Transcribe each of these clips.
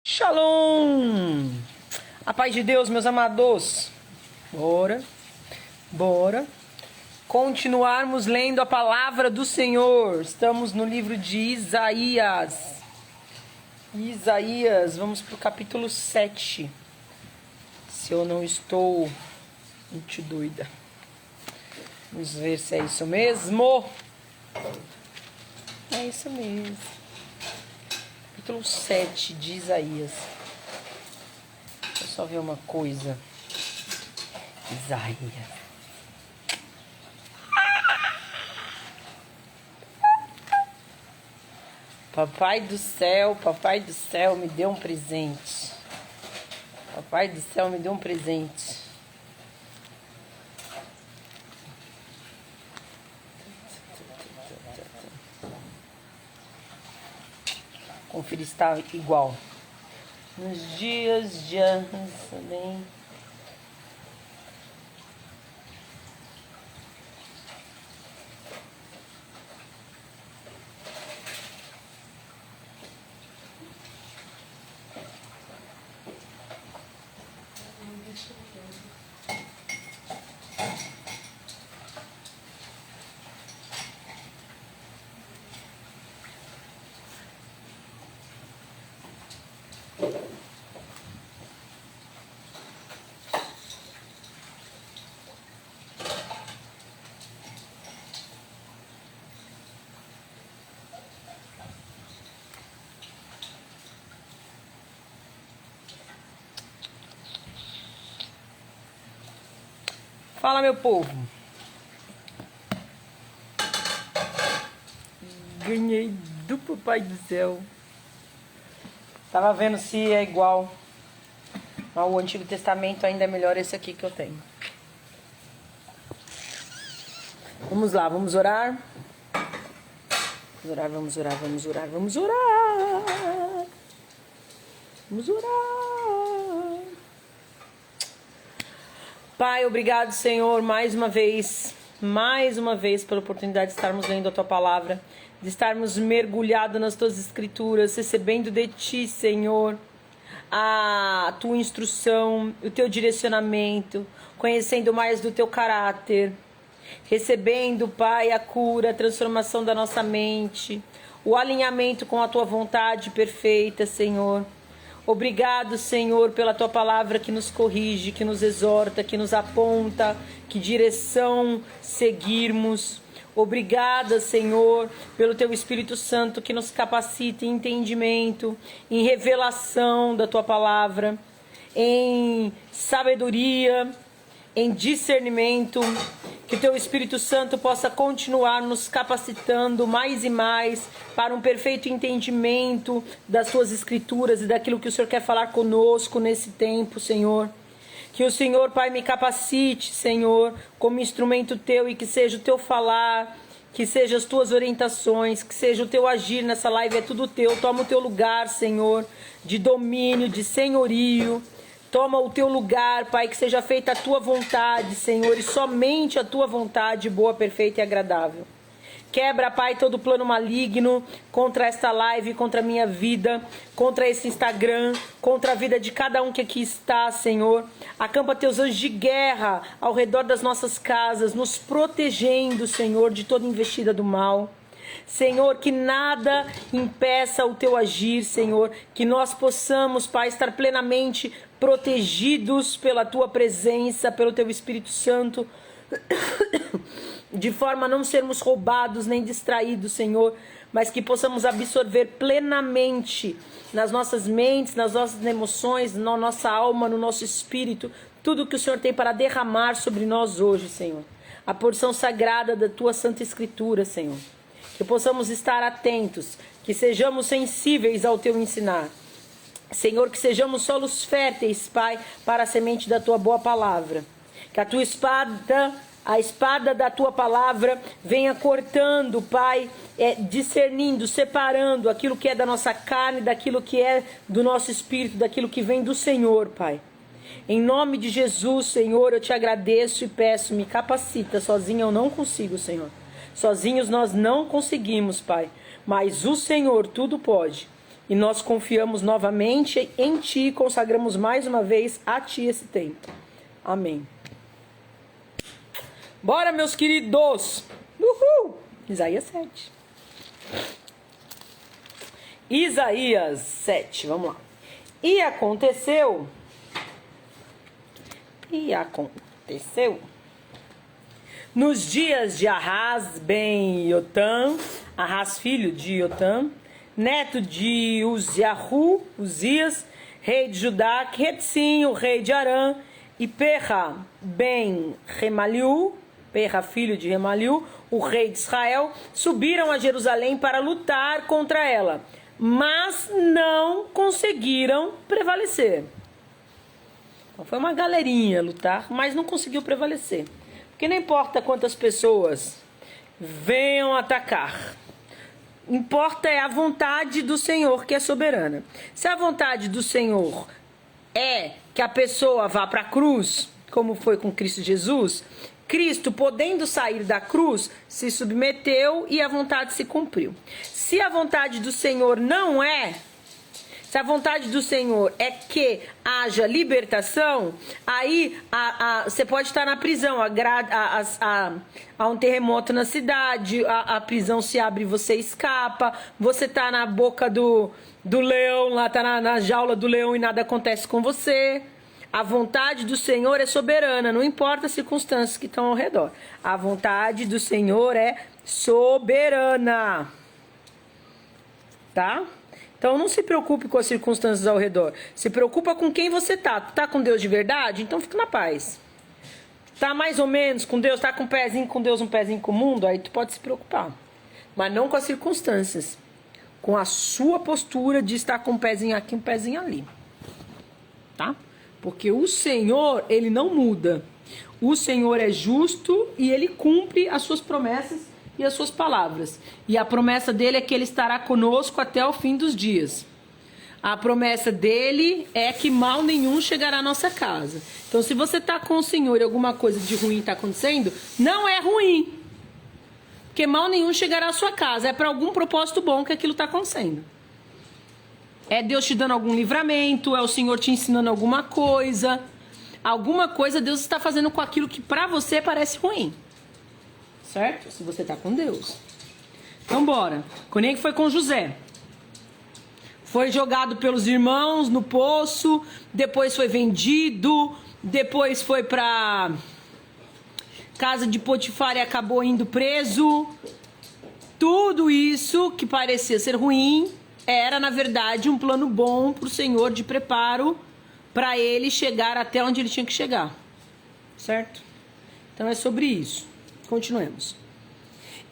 Shalom! A paz de Deus, meus amados. Bora continuarmos lendo a palavra do Senhor. Estamos no livro de Isaías. Vamos para o capítulo 7. Se eu não estou muito doida. Vamos ver se é isso mesmo. É isso mesmo. Capítulo 7 de Isaías. Deixa eu só ver uma coisa. Isaías. Papai do céu, me deu um presente. Papai do céu me deu um presente. Conferir se está igual. Nos dias de também. Fala, meu povo. Ganhei do Papai do Céu. Tava vendo se é igual. Mas o Antigo Testamento ainda é melhor esse aqui que eu tenho. Vamos lá, vamos orar. Vamos orar. Pai, obrigado, Senhor, mais uma vez pela oportunidade de estarmos lendo a Tua Palavra, de estarmos mergulhados nas Tuas Escrituras, recebendo de Ti, Senhor, a Tua instrução, o Teu direcionamento, conhecendo mais do Teu caráter, recebendo, Pai, a cura, a transformação da nossa mente, o alinhamento com a Tua vontade perfeita, Senhor. Obrigado, Senhor, pela Tua Palavra que nos corrige, que nos exorta, que nos aponta, que direção seguirmos. Obrigada, Senhor, pelo Teu Espírito Santo que nos capacita em entendimento, em revelação da Tua Palavra, em sabedoria, em discernimento. Que Teu Espírito Santo possa continuar nos capacitando mais e mais para um perfeito entendimento das Tuas Escrituras e daquilo que o Senhor quer falar conosco nesse tempo, Senhor. Que o Senhor, Pai, me capacite, Senhor, como instrumento Teu, e que seja o Teu falar, que sejam as Tuas orientações, que seja o Teu agir nessa live, é tudo Teu. Toma o Teu lugar, Senhor, de domínio, de senhorio. Toma o Teu lugar, Pai, que seja feita a Tua vontade, Senhor, e somente a Tua vontade boa, perfeita e agradável. Quebra, Pai, todo plano maligno contra esta live, contra a minha vida, contra esse Instagram, contra a vida de cada um que aqui está, Senhor. Acampa Teus anjos de guerra ao redor das nossas casas, nos protegendo, Senhor, de toda investida do mal. Senhor, que nada impeça o Teu agir, Senhor, que nós possamos, Pai, estar plenamente protegidos pela Tua presença, pelo Teu Espírito Santo, de forma a não sermos roubados nem distraídos, Senhor, mas que possamos absorver plenamente nas nossas mentes, nas nossas emoções, na nossa alma, no nosso espírito, tudo que o Senhor tem para derramar sobre nós hoje, Senhor. A porção sagrada da Tua Santa Escritura, Senhor. Que possamos estar atentos, que sejamos sensíveis ao Teu ensinar. Senhor, que sejamos solos férteis, Pai, para a semente da Tua boa palavra. Que a Tua espada, a espada da Tua palavra, venha cortando, Pai, discernindo, separando aquilo que é da nossa carne, daquilo que é do nosso espírito, daquilo que vem do Senhor, Pai. Em nome de Jesus, Senhor, eu Te agradeço e peço, me capacita. Sozinho eu não consigo, Senhor. Sozinhos nós não conseguimos, Pai, mas o Senhor tudo pode. E nós confiamos novamente em Ti e consagramos mais uma vez a Ti esse tempo. Amém. Bora, meus queridos! Uhul! Isaías 7. Isaías 7, vamos lá. E aconteceu, nos dias de Ahaz ben Yotam, Ahaz filho de Yotam, neto de Uzias, rei de Judá, Retsim, o rei de Arã, e Perra ben Remaliu, Perra filho de Remaliu, o rei de Israel, subiram a Jerusalém para lutar contra ela, mas não conseguiram prevalecer. Então, foi uma galerinha lutar, mas não conseguiu prevalecer. Porque não importa quantas pessoas venham atacar, importa é a vontade do Senhor, que é soberana. Se a vontade do Senhor é que a pessoa vá para a cruz, como foi com Cristo Jesus, Cristo, podendo sair da cruz, se submeteu e a vontade se cumpriu. Se a vontade do Senhor não é, se a vontade do Senhor é que haja libertação, aí você pode estar na prisão, há um terremoto na cidade, a prisão se abre e você escapa, você está na boca do leão, lá está na jaula do leão e nada acontece com você. A vontade do Senhor é soberana, não importa as circunstâncias que estão ao redor. A vontade do Senhor é soberana. Tá? Então não se preocupe com as circunstâncias ao redor. Se preocupa com quem você tá. Tu tá com Deus de verdade? Então fica na paz. Tá mais ou menos com Deus? Tá com um pezinho com Deus, um pezinho com o mundo? Aí tu pode se preocupar. Mas não com as circunstâncias. Com a sua postura de estar com um pezinho aqui, um pezinho ali. Tá? Porque o Senhor, Ele não muda. O Senhor é justo e Ele cumpre as suas promessas e as suas palavras. E a promessa dele é que Ele estará conosco até o fim dos dias. A promessa dele é que mal nenhum chegará à nossa casa. Então, se você está com o Senhor e alguma coisa de ruim está acontecendo, não é ruim. Porque mal nenhum chegará à sua casa. É para algum propósito bom que aquilo está acontecendo. É Deus te dando algum livramento, é o Senhor te ensinando alguma coisa. Alguma coisa Deus está fazendo com aquilo que para você parece ruim. Certo? Se você está com Deus. Então bora. Nem que foi com José. Foi jogado pelos irmãos no poço, depois foi vendido, depois foi para casa de Potifar e acabou indo preso. Tudo isso que parecia ser ruim era, na verdade, um plano bom para o Senhor de preparo para ele chegar até onde ele tinha que chegar. Certo? Então é sobre isso. Continuemos.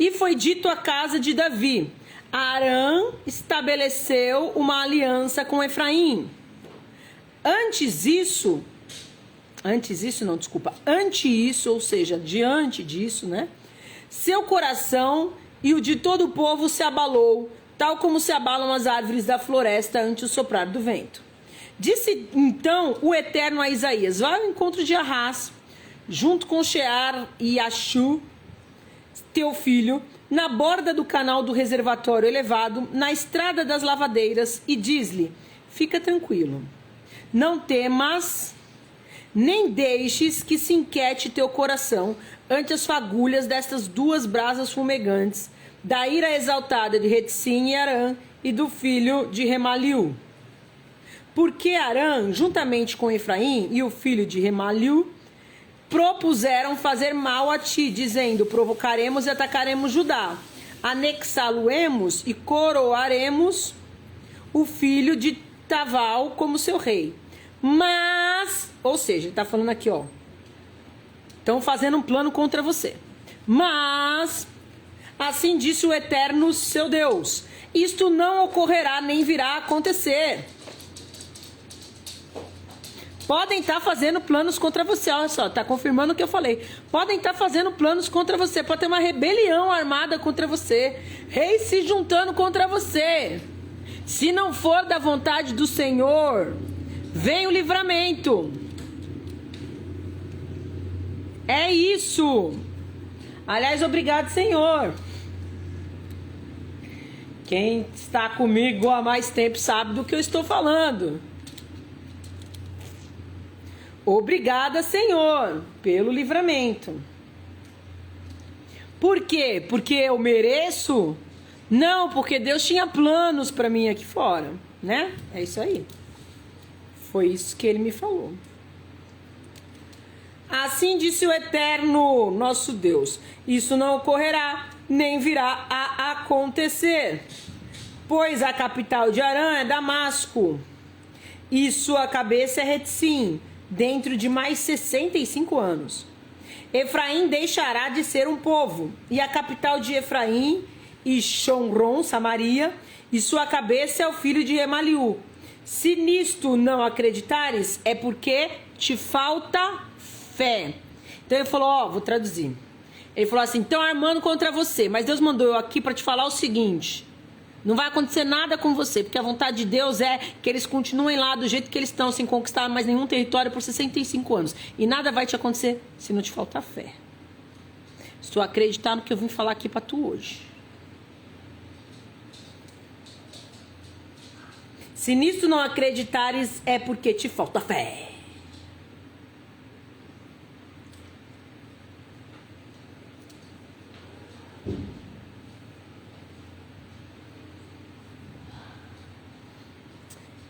E foi dito à casa de Davi: Arã estabeleceu uma aliança com Efraim. Ante isso, ou seja, diante disso, né? Seu coração e o de todo o povo se abalou, tal como se abalam as árvores da floresta ante o soprar do vento. Disse então o Eterno a Isaías: vá ao encontro de Ahaz, junto com Shear e Ashu, teu filho, na borda do canal do reservatório elevado, na estrada das lavadeiras, e diz-lhe: fica tranquilo, não temas, nem deixes que se inquiete teu coração ante as fagulhas destas duas brasas fumegantes, da ira exaltada de Retsim e Arã e do filho de Remaliu. Porque Arã, juntamente com Efraim e o filho de Remaliu, propuseram fazer mal a ti, dizendo: provocaremos e atacaremos Judá, anexá-lo-emos e coroaremos o filho de Taval como seu rei. Mas, ou seja, ele está falando aqui, ó, estão fazendo um plano contra você. Mas, assim disse o Eterno seu Deus: isto não ocorrerá nem virá a acontecer. Podem estar fazendo planos contra você. Olha só, está confirmando o que eu falei. Podem estar fazendo planos contra você. Pode ter uma rebelião armada contra você. Reis se juntando contra você. Se não for da vontade do Senhor, vem o livramento. É isso. Aliás, obrigado, Senhor. Quem está comigo há mais tempo sabe do que eu estou falando. Obrigada, Senhor, pelo livramento. Por quê? Porque eu mereço? Não, porque Deus tinha planos para mim aqui fora, né? É isso aí. Foi isso que ele me falou. Assim disse o Eterno, nosso Deus: isso não ocorrerá, nem virá a acontecer. Pois a capital de Arã é Damasco, e sua cabeça é Retzim, dentro de mais 65 anos. Efraim deixará de ser um povo, e a capital de Efraim, e Shomron, Samaria, e sua cabeça é o filho de Remaliú. Se nisto não acreditares, é porque te falta fé. Então ele falou, ó, vou traduzir. Ele falou assim, estão armando contra você, mas Deus mandou eu aqui para te falar o seguinte: não vai acontecer nada com você, porque a vontade de Deus é que eles continuem lá do jeito que eles estão, sem conquistar mais nenhum território por 65 anos. E nada vai te acontecer se não te faltar fé. Se tu acreditar no que eu vim falar aqui para tu hoje. Se nisso não acreditares, é porque te falta fé.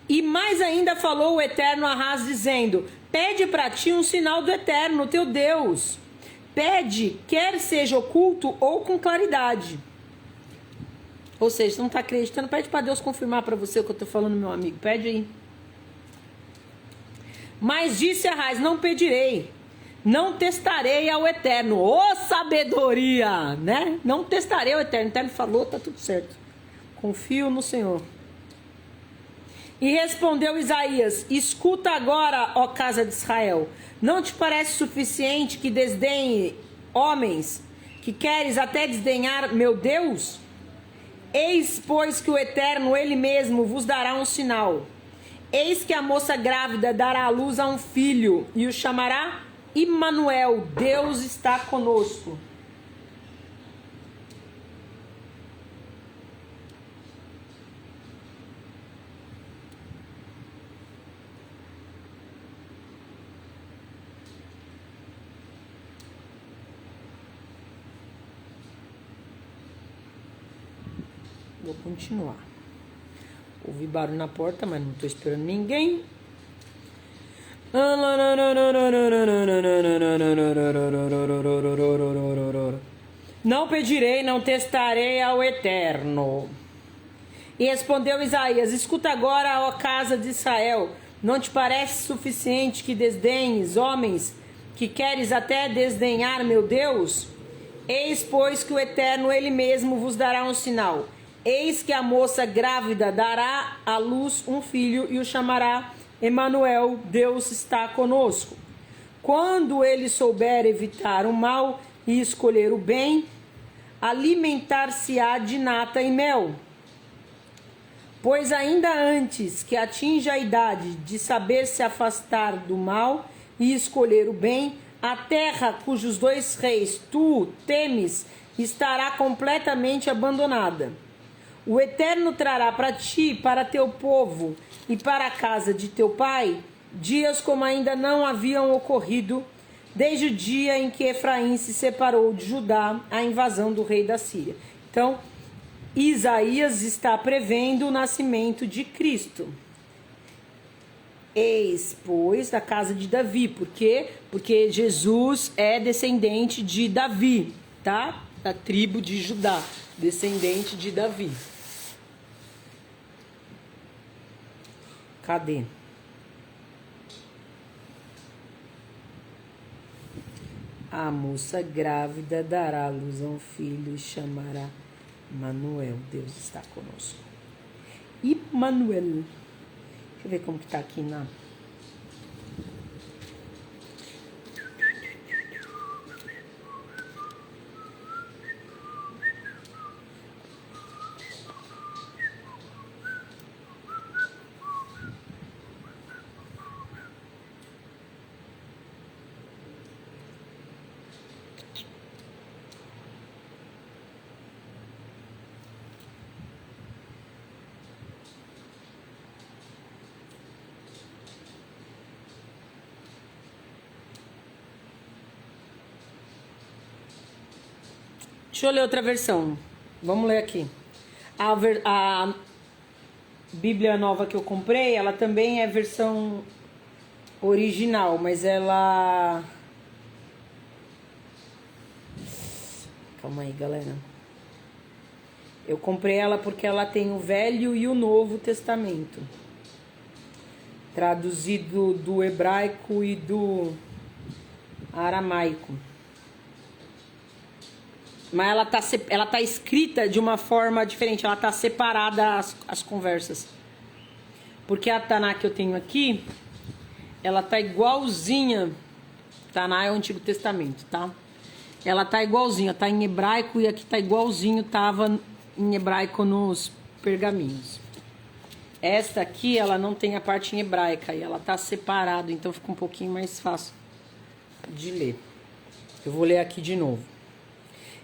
E mais ainda falou o Eterno a Ahaz, dizendo: pede para ti um sinal do Eterno, teu Deus. Pede, quer seja oculto ou com claridade. Ou seja, você não está acreditando, pede para Deus confirmar para você o que eu estou falando, meu amigo. Pede aí. Mas disse Ahaz: não pedirei, não testarei ao Eterno. Ô sabedoria, né? Não testarei ao Eterno. O Eterno falou, tá tudo certo. Confio no Senhor. E respondeu Isaías: escuta agora, ó casa de Israel, não te parece suficiente que desdenhe homens, que queres até desdenhar meu Deus? Eis, pois, que o Eterno, ele mesmo, vos dará um sinal. Eis que a moça grávida dará à luz a um filho, e o chamará Imanuel, Deus está conosco. Vou continuar. Ouvi barulho na porta, mas não estou esperando ninguém. Não pedirei, não testarei ao Eterno. E respondeu Isaías: escuta agora, ó casa de Israel, não te parece suficiente que desdenhes homens, que queres até desdenhar meu Deus? Eis, pois, que o Eterno, ele mesmo, vos dará um sinal. Eis que a moça grávida dará à luz um filho e o chamará Emanuel, Deus está conosco. Quando ele souber evitar o mal e escolher o bem, alimentar-se-á de nata e mel. Pois ainda antes que atinja a idade de saber se afastar do mal e escolher o bem, a terra cujos 2 reis tu temes estará completamente abandonada. O Eterno trará para ti, para teu povo e para a casa de teu pai, dias como ainda não haviam ocorrido, desde o dia em que Efraim se separou de Judá, a invasão do rei da Síria. Então, Isaías está prevendo o nascimento de Cristo. Eis, pois, da casa de Davi. Por quê? Porque Jesus é descendente de Davi, tá? Da tribo de Judá, descendente de Davi. Cadê? A moça grávida dará à luz a um filho e chamará Manuel, Deus está conosco. Imanuel. Deixa eu ver como que tá aqui na... Deixa eu ler outra versão. Vamos ler aqui. A Bíblia nova que eu comprei, ela também é versão original, mas ela... Calma aí, galera. Eu comprei ela porque ela tem o Velho e o Novo Testamento. Traduzido do hebraico e do aramaico. Mas ela tá escrita de uma forma diferente. Ela tá separada as conversas. Porque a Taná que eu tenho aqui, ela tá igualzinha. Taná é o Antigo Testamento, tá? Ela tá igualzinha. Tá em hebraico e aqui tá igualzinho. Tava em hebraico nos pergaminhos. Esta aqui, ela não tem a parte em hebraica. E ela tá separada. Então fica um pouquinho mais fácil de ler. Eu vou ler aqui de novo.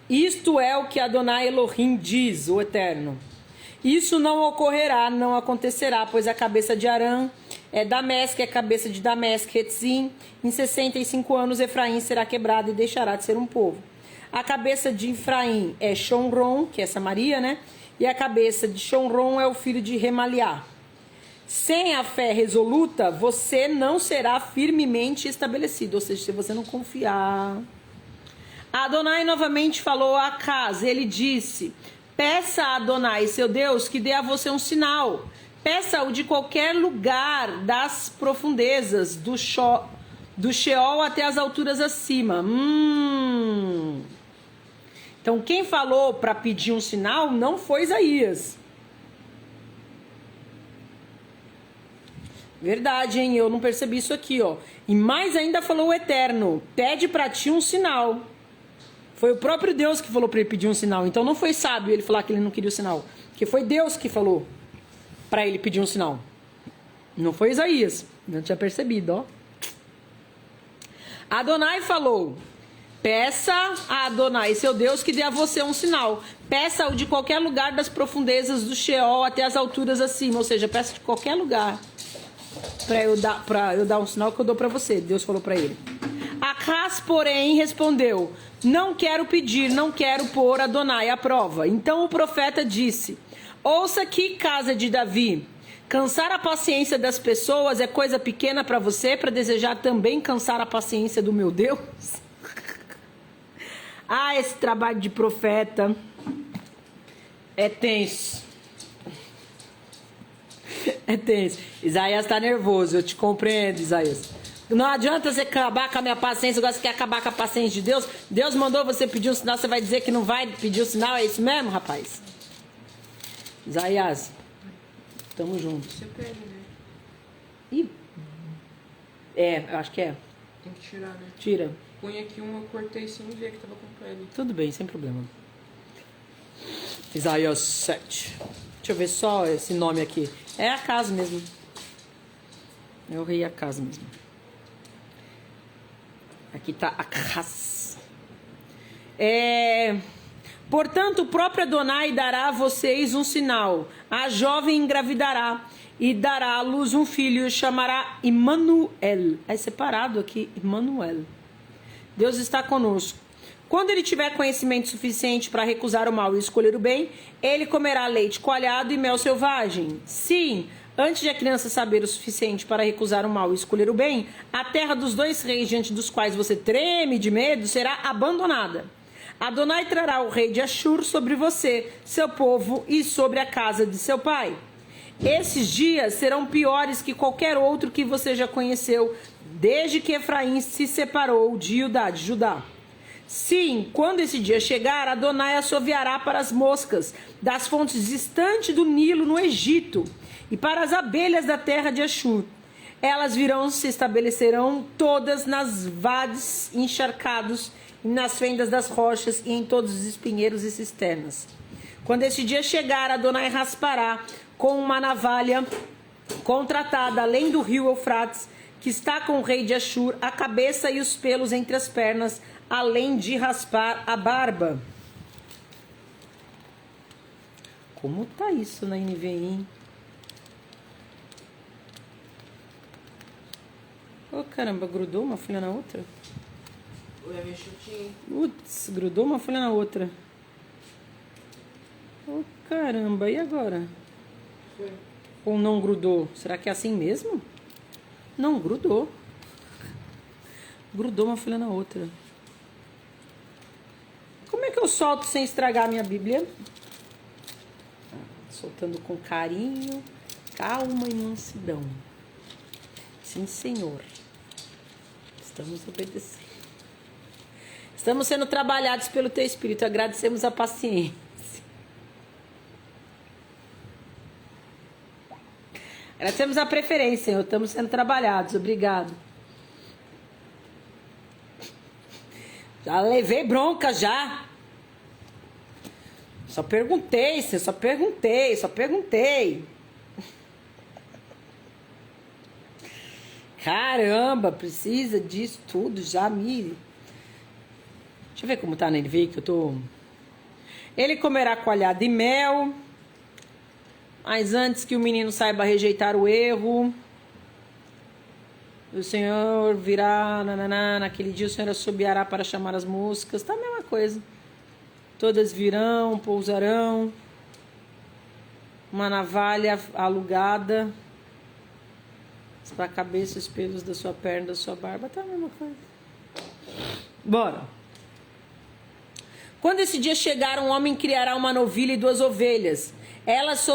Isto é o que Adonai Elohim diz, o Eterno. Isso não ocorrerá, não acontecerá, pois a cabeça de Arã é Damesk, a cabeça de Damesk, Retzim. Em 65 anos Efraim será quebrado e deixará de ser um povo. A cabeça de Efraim é Shomron, que é Samaria, né? E a cabeça de Shomron é o filho de Remaliá. Sem a fé resoluta, você não será firmemente estabelecido. Ou seja, se você não confiar... Adonai novamente falou a Acaz. Ele disse: peça a Adonai, seu Deus, que dê a você um sinal. Peça-o de qualquer lugar das profundezas, do Sheol até as alturas acima. Então, quem falou para pedir um sinal não foi Isaías. Verdade, hein? Eu não percebi isso aqui, ó. E mais ainda falou o Eterno: pede para ti um sinal. Foi o próprio Deus que falou para ele pedir um sinal. Então não foi sábio ele falar que ele não queria o sinal. Porque foi Deus que falou para ele pedir um sinal. Não foi Isaías. Não tinha percebido, ó. Adonai falou: peça a Adonai, seu Deus, que dê a você um sinal. Peça-o de qualquer lugar das profundezas do Sheol até as alturas acima. Ou seja, peça de qualquer lugar para eu dar um sinal que eu dou para você. Deus falou para ele. Acaz, porém, respondeu: não quero pedir, não quero pôr Adonai à prova. Então o profeta disse: ouça aqui, casa de Davi. Cansar a paciência das pessoas é coisa pequena para você, para desejar também cansar a paciência do meu Deus? Ah, esse trabalho de profeta é tenso. É tenso. Isaías tá nervoso, eu te compreendo, Isaías. Não adianta você acabar com a minha paciência. Agora você quer acabar com a paciência de Deus. Deus mandou você pedir um sinal. Você vai dizer que não vai pedir o sinal. É isso mesmo, rapaz? Isaías, tamo junto. Você pede, né? Ih, eu acho que é. Tem que tirar, né? Tira. Põe aqui uma, eu cortei sem ver que tava com pele. Tudo bem, sem problema. Isaías 7. Deixa eu ver só esse nome aqui. É a casa mesmo. É o rei Acaz mesmo. Aqui tá Acaz. Portanto, o próprio Adonai dará a vocês um sinal. A jovem engravidará e dará à luz um filho e o chamará Immanuel. É separado aqui, Immanuel. Deus está conosco. Quando ele tiver conhecimento suficiente para recusar o mal e escolher o bem, ele comerá leite coalhado e mel selvagem. Sim, antes de a criança saber o suficiente para recusar o mal e escolher o bem, a terra dos dois reis diante dos quais você treme de medo será abandonada. Adonai trará o rei de Ashur sobre você, seu povo e sobre a casa de seu pai. Esses dias serão piores que qualquer outro que você já conheceu, desde que Efraim se separou de Judá. Sim, quando esse dia chegar, Adonai assoviará para as moscas das fontes distantes do Nilo no Egito e para as abelhas da terra de Ashur. Elas virão, se estabelecerão todas nas vades encharcados, nas fendas das rochas e em todos os espinheiros e cisternas. Quando esse dia chegar, Adonai raspará com uma navalha contratada além do rio Eufrates, que está com o rei de Ashur, a cabeça e os pelos entre as pernas, além de raspar a barba. Como tá isso na NVI, hein? Oh, caramba, grudou uma folha na outra? Eu ia ver chutinho. Putz, grudou uma folha na outra. Caramba, e agora? Foi. Ou não grudou? Será que é assim mesmo? Não, grudou. Grudou uma folha na outra. Como é que eu solto sem estragar a minha Bíblia? Soltando com carinho, calma e mansidão. Sim, Senhor. Estamos obedecendo. Estamos sendo trabalhados pelo Teu Espírito. Agradecemos a paciência. Agradecemos a preferência, Senhor. Estamos sendo trabalhados. Obrigado. Já levei bronca, já. Só perguntei, Senhor. Só perguntei. Caramba, precisa disso tudo já, me... Deixa eu ver como tá na NVI que eu tô... Ele comerá coalhada e mel, mas antes que o menino saiba rejeitar o erro, o Senhor virá, naquele dia o Senhor assobiará para chamar as moscas, tá a mesma coisa. Todas virão, pousarão, uma navalha alugada para a cabeça, os pelos da sua perna, da sua barba, tá a mesma coisa. Bora. Quando esse dia chegar, um homem criará uma novilha e 2 ovelhas. Elas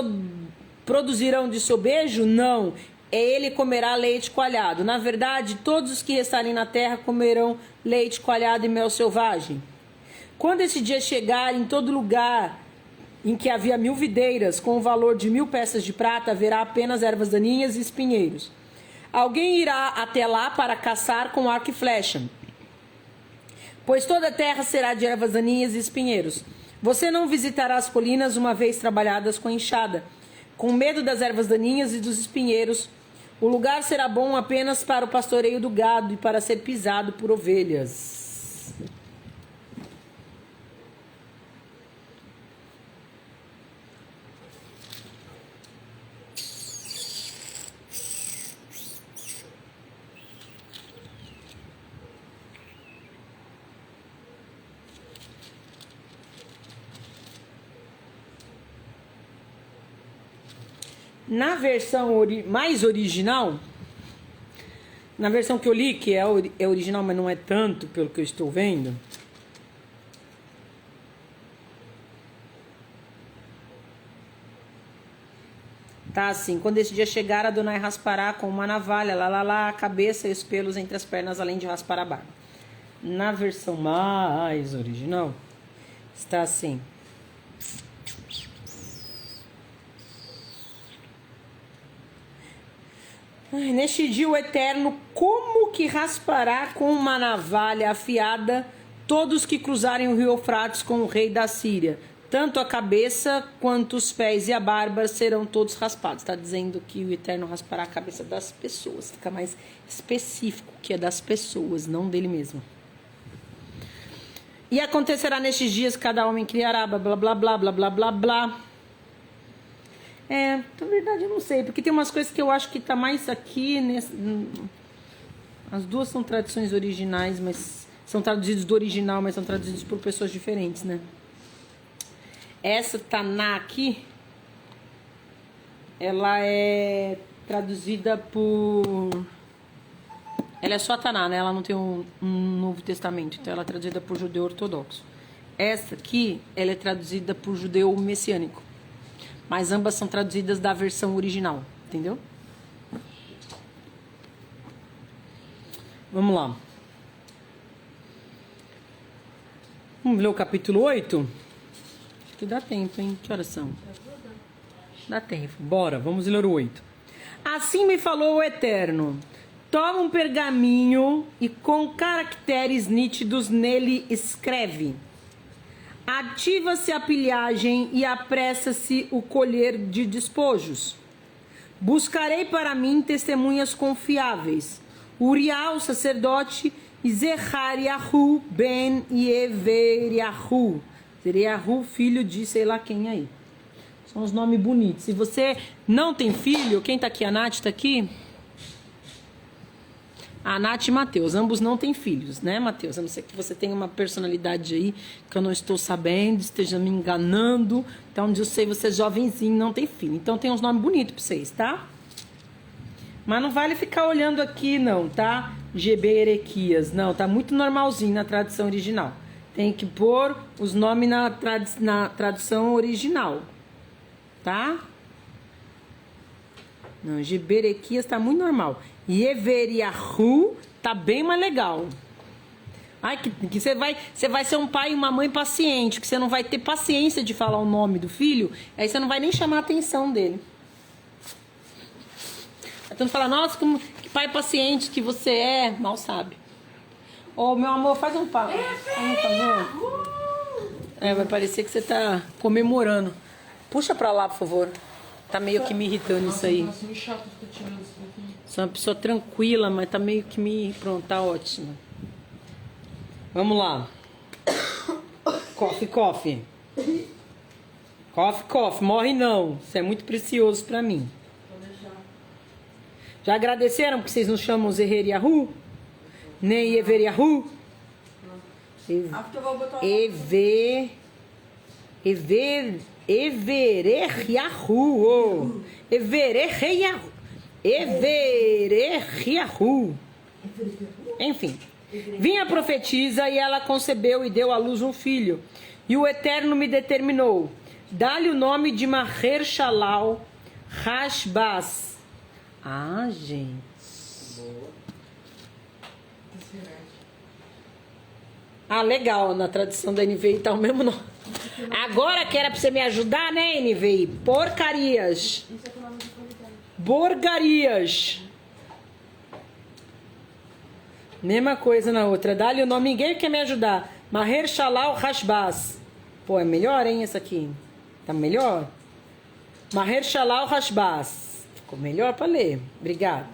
produzirão de sobejo? Não. Ele comerá leite coalhado. Na verdade, todos os que restarem na terra comerão leite coalhado e mel selvagem. Quando esse dia chegar, em todo lugar em que havia 1000 videiras, com o valor de 1000 peças de prata, haverá apenas ervas daninhas e espinheiros. Alguém irá até lá para caçar com arco e flecha, pois toda a terra será de ervas daninhas e espinheiros. Você não visitará as colinas uma vez trabalhadas com enxada, com medo das ervas daninhas e dos espinheiros. O lugar será bom apenas para o pastoreio do gado e para ser pisado por ovelhas. Na versão mais original, na versão que eu li, que é original, mas não é tanto, pelo que eu estou vendo, tá assim: quando esse dia chegar, Adonai raspará com uma navalha, a cabeça e os pelos entre as pernas, além de raspar a barba. Na versão mais original, está assim: neste dia o Eterno como que raspará com uma navalha afiada todos que cruzarem o rio Eufrates com o rei da Síria. Tanto a cabeça quanto os pés e a barba serão todos raspados. Está dizendo que o Eterno raspará a cabeça das pessoas. Fica mais específico, que é das pessoas, não dele mesmo. E acontecerá nestes dias que cada homem criará, blá, blá, blá, blá, blá, blá, blá, blá. Na verdade eu não sei, porque tem umas coisas que eu acho que tá mais aqui, as duas são traduções originais, mas são traduzidos do original, mas são traduzidos por pessoas diferentes, né? Essa Taná aqui, ela é traduzida por... Ela é só Taná, né? Ela não tem um Novo Testamento, então ela é traduzida por judeu ortodoxo. Essa aqui, ela é traduzida por judeu messiânico. Mas ambas são traduzidas da versão original, entendeu? Vamos lá. Vamos ler o capítulo 8? Acho que dá tempo, hein? Que horas são? Dá tempo. Bora, vamos ler o 8. Assim me falou o Eterno: toma um pergaminho e com caracteres nítidos nele escreve: ativa-se a pilhagem e apressa-se o colher de despojos. Buscarei para mim testemunhas confiáveis, Uriah, o sacerdote, e Zechariahu ben Yeveriahu. Zeriahu, filho de sei lá quem aí. São os nomes bonitos. Se você não tem filho, quem tá aqui? A Nath tá aqui? A Nath e Matheus, ambos não têm filhos, né, Matheus? A não ser que você tenha uma personalidade aí que eu não estou sabendo, esteja me enganando. Então, onde eu sei, você é jovenzinho, não tem filho. Então, tem uns nomes bonitos pra vocês, tá? Mas não vale ficar olhando aqui, não, tá? GB Erequias. Não, tá muito normalzinho na tradução original. Tem que pôr os nomes na tradução original, tá? Não, GB Erequias tá muito normal. Yeveriahu tá bem mais legal. Ai, que você vai ser um pai e uma mãe paciente, que você não vai ter paciência de falar o nome do filho, aí você não vai nem chamar a atenção dele. Então fala, nossa, que pai paciente que você é, mal sabe. Ô, meu amor, faz um favor. Vai parecer que você tá comemorando. Puxa pra lá, por favor. Tá meio que me irritando isso aí. Nossa, me chato ficar tirando isso daqui. Sou uma pessoa tranquila, mas tá meio que me... Pronto, tá ótimo. Vamos lá. Coffee, coffee. Coffee, coffee. Morre não. Isso é muito precioso pra mim. Vou deixar. Já agradeceram porque vocês não chamam Zeheriahu? Nem Everiahu? Acho que eu vou botar Evereriahu. Evereriahu. Evereriahu. Enfim. Vinha a profetisa e ela concebeu e deu à luz um filho. E o Eterno me determinou. Dá-lhe o nome de Maher-Shalal Hashbaz. Ah, gente. Ah, legal. Na tradução da NVI tá o mesmo nome. Agora que era pra você me ajudar, né, NVI? Porcarias. Borgarias. Mesma coisa na outra. Dá-lhe o nome, ninguém quer me ajudar. Maher-Shalal Hashbaz. Pô, é melhor, hein, essa aqui? Tá melhor? Maher-Shalal Hashbaz. Ficou melhor pra ler. Obrigado.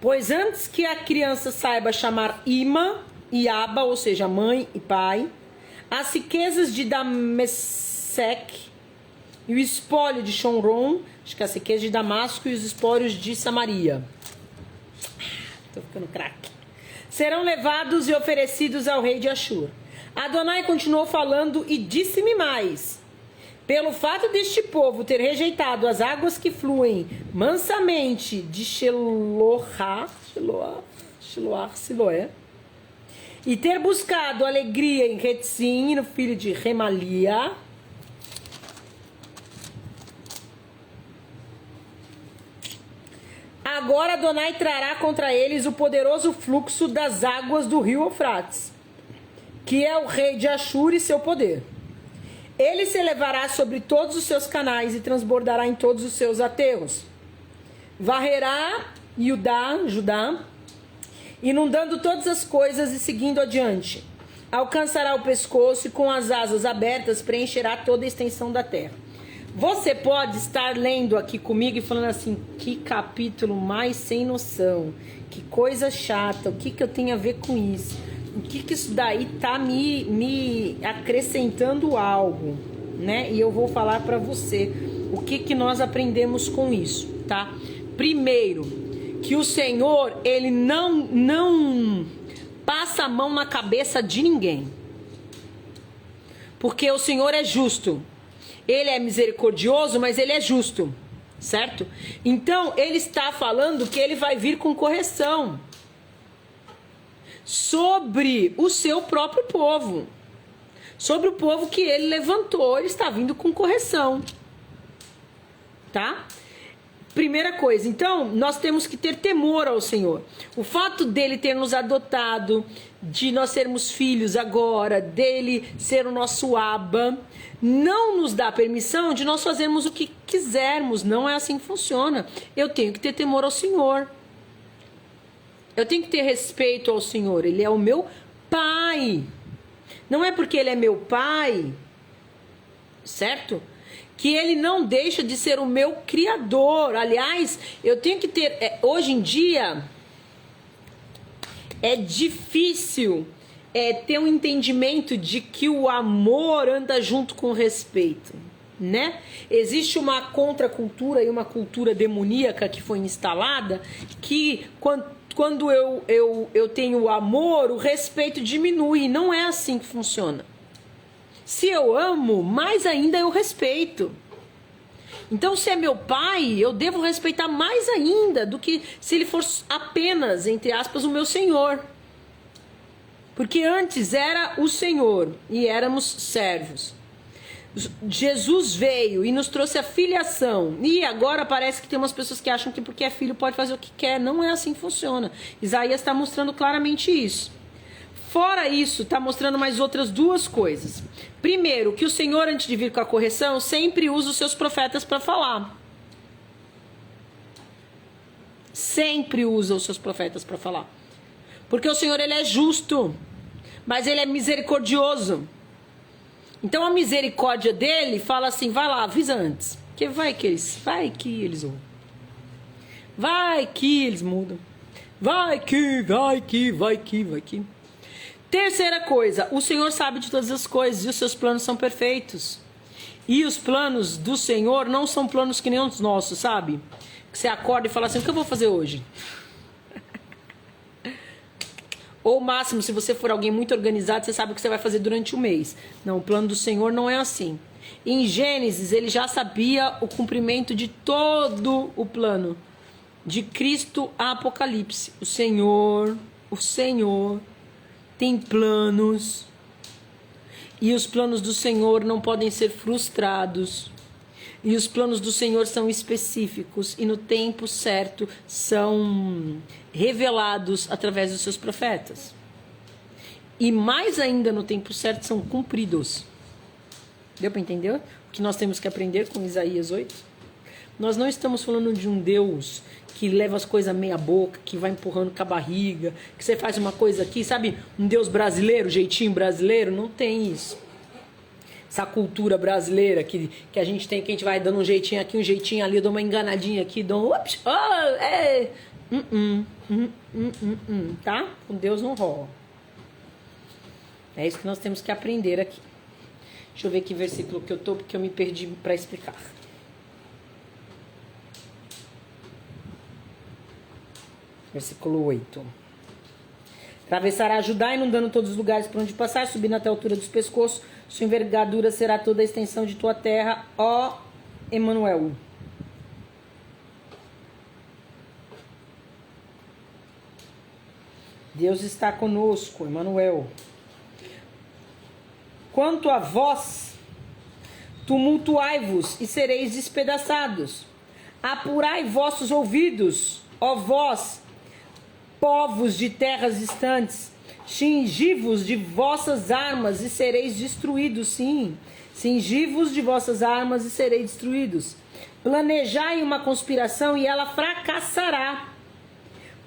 Pois antes que a criança saiba chamar Ima e Aba, ou seja, mãe e pai, as riquezas de Damasec e o espólio de Shomron, acho que as riquezas de Damasco e os espólios de Samaria. Tô ficando craque. Serão levados e oferecidos ao rei de Ashur. Adonai continuou falando e disse-me mais. Pelo fato deste povo ter rejeitado as águas que fluem mansamente de Siloé, e ter buscado alegria em Retzim, no filho de Remalia, agora Adonai trará contra eles o poderoso fluxo das águas do rio Eufrates, que é o rei de Ashur e seu poder. Ele se elevará sobre todos os seus canais e transbordará em todos os seus aterros. Varrerá Judá, inundando todas as coisas e seguindo adiante. Alcançará o pescoço e com as asas abertas preencherá toda a extensão da terra. Você pode estar lendo aqui comigo e falando assim, que capítulo mais sem noção, que coisa chata, o que eu tenho a ver com isso? O que isso daí tá me acrescentando algo, né? E eu vou falar para você o que nós aprendemos com isso, tá? Primeiro, que o Senhor, ele não passa a mão na cabeça de ninguém. Porque o Senhor é justo. Ele é misericordioso, mas ele é justo, certo? Então, ele está falando que ele vai vir com correção sobre o seu próprio povo, sobre o povo que ele levantou. Ele está vindo com correção, tá? Primeira coisa, então, nós temos que ter temor ao Senhor. O fato dele ter nos adotado, de nós sermos filhos agora, dele ser o nosso Abba, não nos dá permissão de nós fazermos o que quisermos. Não é assim que funciona. Eu tenho que ter temor ao Senhor. Eu tenho que ter respeito ao Senhor. Ele é o meu pai. Não é porque ele é meu pai, certo? Que ele não deixa de ser o meu criador. Aliás, eu tenho que ter... hoje em dia, é difícil ter um entendimento de que o amor anda junto com o respeito. né? Existe uma contracultura e uma cultura demoníaca que foi instalada que quando eu tenho amor, o respeito diminui. Não é assim que funciona. Se eu amo, mais ainda eu respeito. Então, se é meu pai, eu devo respeitar mais ainda do que se ele for apenas, entre aspas, o meu senhor. Porque antes era o Senhor e éramos servos. Jesus veio e nos trouxe a filiação. E agora parece que tem umas pessoas que acham que porque é filho pode fazer o que quer. Não é assim que funciona. Isaías está mostrando claramente isso. Fora isso, está mostrando mais outras duas coisas. Primeiro, que o Senhor, antes de vir com a correção, sempre usa os seus profetas para falar. Sempre usa os seus profetas para falar. Porque o Senhor, ele é justo, mas ele é misericordioso. Então a misericórdia dele fala assim, vai lá, avisa antes. Porque vai que eles ouvem. Vai que eles mudam. Vai que. Terceira coisa, o Senhor sabe de todas as coisas e os seus planos são perfeitos. E os planos do Senhor não são planos que nem os nossos, sabe? Que você acorda e fala assim, o que eu vou fazer hoje? Ou máximo, se você for alguém muito organizado, você sabe o que você vai fazer durante o mês. Não, o plano do Senhor não é assim. Em Gênesis, ele já sabia o cumprimento de todo o plano. De Cristo a Apocalipse. O Senhor tem planos. E os planos do Senhor não podem ser frustrados. E os planos do Senhor são específicos e no tempo certo são revelados através dos seus profetas. E mais ainda no tempo certo são cumpridos. Deu para entender o que nós temos que aprender com Isaías 8? Nós não estamos falando de um Deus que leva as coisas meia boca, que vai empurrando com a barriga, que você faz uma coisa aqui, sabe? Um Deus brasileiro, jeitinho brasileiro, não tem isso. Essa cultura brasileira que a gente tem, que a gente vai dando um jeitinho aqui, um jeitinho ali, eu dou uma enganadinha aqui, dou um... Ups, oh, é. Tá? Com Deus não rola. É isso que nós temos que aprender aqui. Deixa eu ver que versículo que eu tô, porque eu me perdi para explicar. Versículo 8. Atravessará Judá, inundando todos os lugares por onde passar, subindo até a altura dos pescoços. Sua envergadura será toda a extensão de tua terra, ó Emanuel. Deus está conosco, Emanuel. Quanto a vós, tumultuai-vos e sereis despedaçados. Apurai vossos ouvidos, ó vós, povos de terras distantes. Cingi-vos de vossas armas e sereis destruídos, sim. Cingi-vos de vossas armas e sereis destruídos. Planejai uma conspiração e ela fracassará.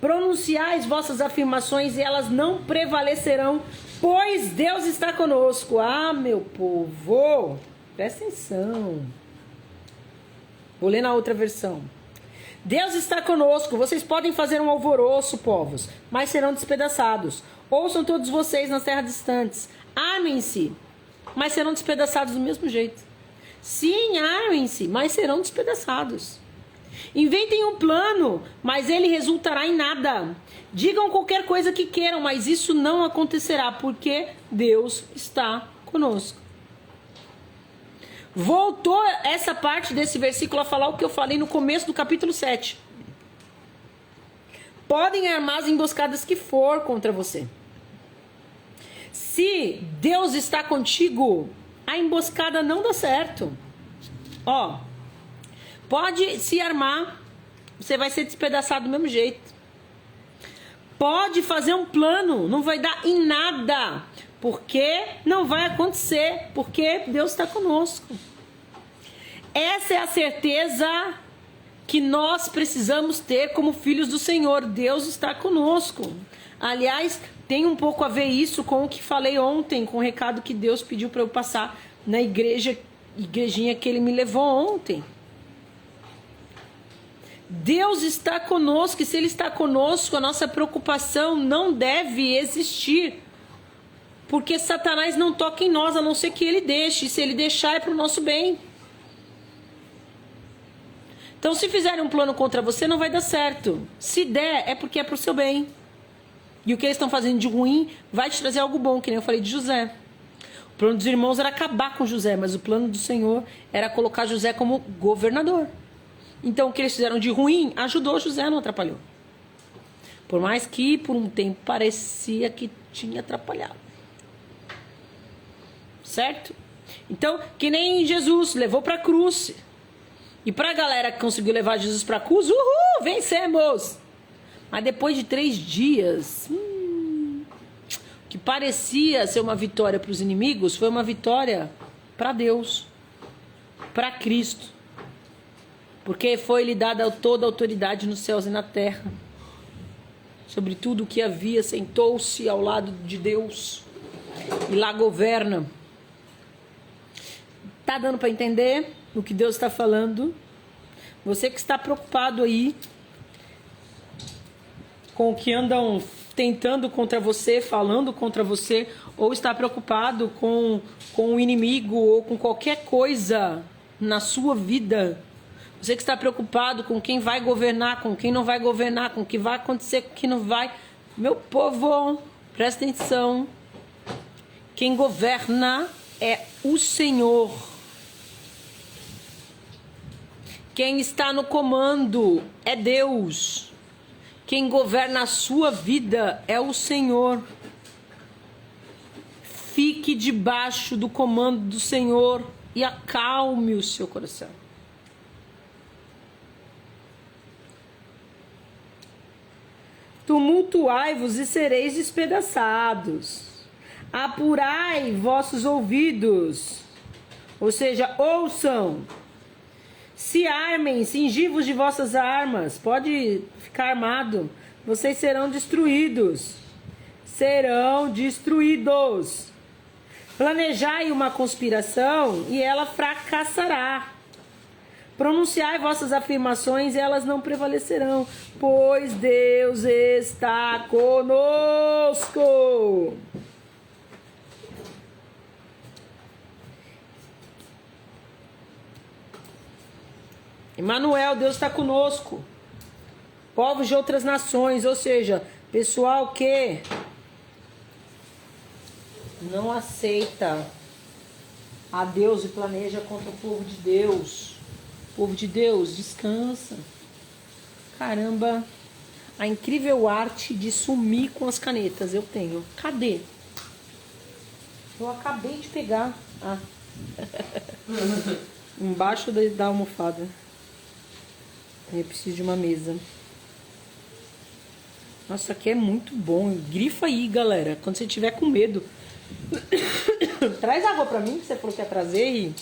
Pronunciais vossas afirmações e elas não prevalecerão, pois Deus está conosco. Ah, meu povo, presta atenção. Vou ler na outra versão. Deus está conosco, vocês podem fazer um alvoroço, povos, mas serão despedaçados. Ouçam todos vocês nas terras distantes. Armem-se, mas serão despedaçados do mesmo jeito. Sim, armem-se, mas serão despedaçados. Inventem um plano, mas ele resultará em nada. Digam qualquer coisa que queiram, mas isso não acontecerá, porque Deus está conosco. Voltou essa parte desse versículo a falar o que eu falei no começo do capítulo 7. Podem armar as emboscadas que for contra você. Se Deus está contigo, a emboscada não dá certo. Ó, pode se armar, você vai ser despedaçado do mesmo jeito. Pode fazer um plano, não vai dar em nada, porque não vai acontecer, porque Deus está conosco. Essa é a certeza que nós precisamos ter como filhos do Senhor. Deus está conosco. Aliás, tem um pouco a ver isso com o que falei ontem, com o recado que Deus pediu para eu passar na igrejinha que Ele me levou ontem. Deus está conosco, e se Ele está conosco, a nossa preocupação não deve existir. Porque Satanás não toca em nós, a não ser que ele deixe. E se ele deixar, é para o nosso bem. Então, se fizerem um plano contra você, não vai dar certo. Se der, é porque é pro seu bem. E o que eles estão fazendo de ruim vai te trazer algo bom, que nem eu falei de José. O plano dos irmãos era acabar com José, mas o plano do Senhor era colocar José como governador. Então, o que eles fizeram de ruim ajudou José, não atrapalhou. Por mais que, por um tempo, parecia que tinha atrapalhado. Certo? Então, que nem Jesus levou para a cruz. E para a galera que conseguiu levar Jesus para a cruz, uhul, vencemos! Mas depois de 3 dias, que parecia ser uma vitória para os inimigos, foi uma vitória para Deus, para Cristo. Porque foi-lhe dada toda a autoridade nos céus e na terra. Sobre tudo o que havia, sentou-se ao lado de Deus e lá governa. Tá dando para entender o que Deus está falando? Você que está preocupado aí com o que andam tentando contra você, falando contra você, ou está preocupado com o inimigo ou com qualquer coisa na sua vida. Você que está preocupado com quem vai governar, com quem não vai governar, com o que vai acontecer, com o que não vai. Meu povo, presta atenção. Quem governa é o Senhor. Quem está no comando é Deus. Quem governa a sua vida é o Senhor. Fique debaixo do comando do Senhor e acalme o seu coração. Tumultuai-vos e sereis despedaçados. Apurai vossos ouvidos. Ou seja, ouçam. Se armem, cingi-vos de vossas armas. Pode ficar armado. Vocês serão destruídos. Serão destruídos. Planejai uma conspiração e ela fracassará. Pronunciai vossas afirmações e elas não prevalecerão, pois Deus está conosco. Emmanuel, Deus está conosco. Povos de outras nações, ou seja, pessoal que não aceita a Deus e planeja contra o povo de Deus. Povo de Deus, descansa. Caramba, a incrível arte de sumir com as canetas eu tenho. Cadê? Eu acabei de pegar. Ah. Embaixo da almofada. Eu preciso de uma mesa. Nossa, aqui é muito bom. Grifa aí, galera. Quando você tiver com medo. Traz água pra mim, que você falou que ia trazer e...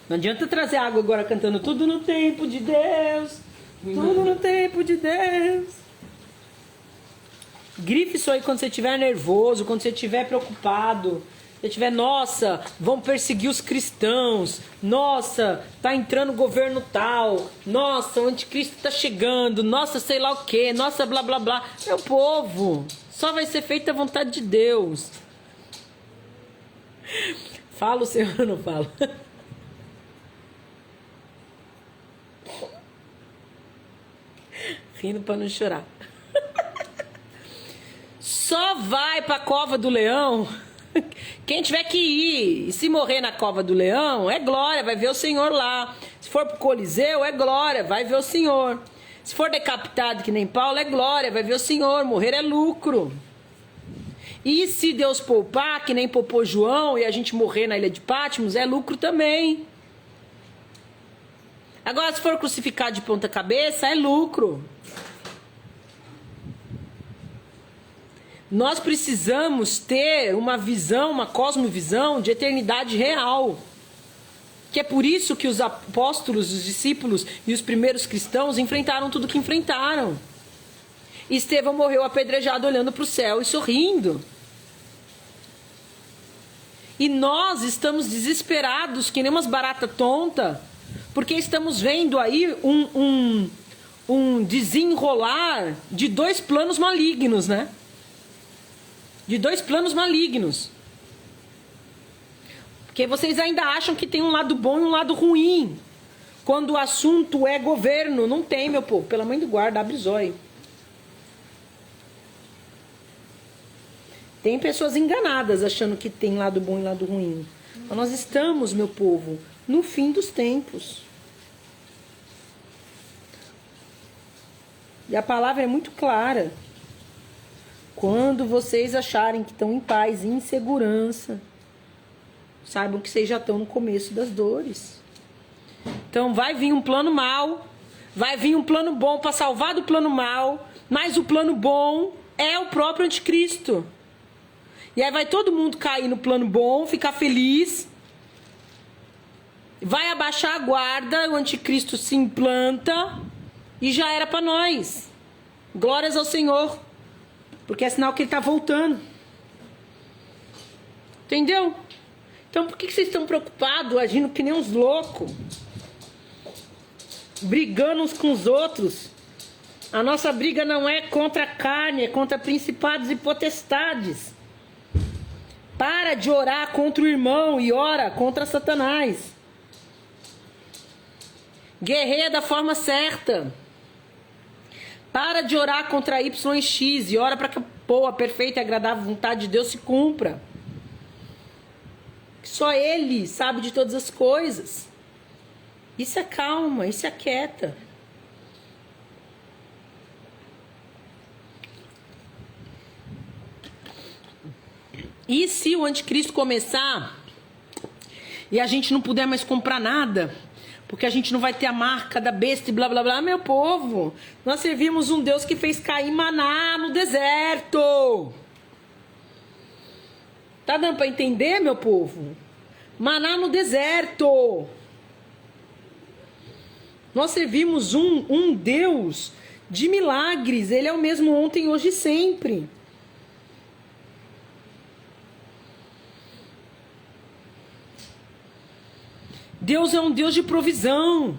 Não adianta trazer água agora cantando tudo no tempo de Deus. Tudo no tempo de Deus. Grife isso aí quando você estiver nervoso, quando você estiver preocupado. Se tiver, nossa, vão perseguir os cristãos. Nossa, tá entrando governo tal. Nossa, o anticristo tá chegando. Nossa, sei lá o que. Nossa, blá blá blá. Meu povo, só vai ser feita a vontade de Deus. Fala o Senhor ou não fala? Rindo para não chorar. Só vai para a cova do leão quem tiver que ir. E se morrer na cova do leão, é glória, vai ver o Senhor lá. Se for pro Coliseu, é glória, vai ver o Senhor. Se for decapitado que nem Paulo, é glória, vai ver o Senhor. Morrer é lucro. E se Deus poupar, que nem poupou João, e a gente morrer na ilha de Patmos, é lucro também. Agora, se for crucificado de ponta cabeça, é lucro. Nós precisamos ter uma visão, uma cosmovisão de eternidade real. Que é por isso que os apóstolos, os discípulos e os primeiros cristãos enfrentaram tudo que enfrentaram. E Estevão morreu apedrejado olhando para o céu e sorrindo. E nós estamos desesperados, que nem umas baratas tontas, porque estamos vendo aí um desenrolar de 2 planos malignos, né? De 2 planos malignos. Porque vocês ainda acham que tem um lado bom e um lado ruim. Quando o assunto é governo. Não tem, meu povo. Pela mãe do guarda, abre zóio. Tem pessoas enganadas achando que tem lado bom e lado ruim. Mas nós estamos, meu povo, no fim dos tempos. E a palavra é muito clara. Quando vocês acharem que estão em paz e em segurança, saibam que vocês já estão no começo das dores. Então vai vir um plano mal, vai vir um plano bom para salvar do plano mal, mas o plano bom é o próprio anticristo. E aí vai todo mundo cair no plano bom, ficar feliz, vai abaixar a guarda, o anticristo se implanta e já era para nós. Glórias ao Senhor, porque é sinal que ele está voltando. Entendeu? Então por que vocês estão preocupados, agindo que nem uns loucos? Brigando uns com os outros? A nossa briga não é contra a carne, é contra principados e potestades. Para de orar contra o irmão e ora contra Satanás. Guerreia da forma certa. Para de orar contra Y e X e ora para que a perfeita e agradável vontade de Deus se cumpra. Só Ele sabe de todas as coisas. Isso é calma, isso é quieta. E se o anticristo começar e a gente não puder mais comprar nada, porque a gente não vai ter a marca da besta e blá blá blá, meu povo, nós servimos um Deus que fez cair maná no deserto. Tá dando para entender, meu povo? Maná no deserto. Nós servimos um Deus de milagres. Ele é o mesmo ontem, hoje e sempre. Deus é um Deus de provisão.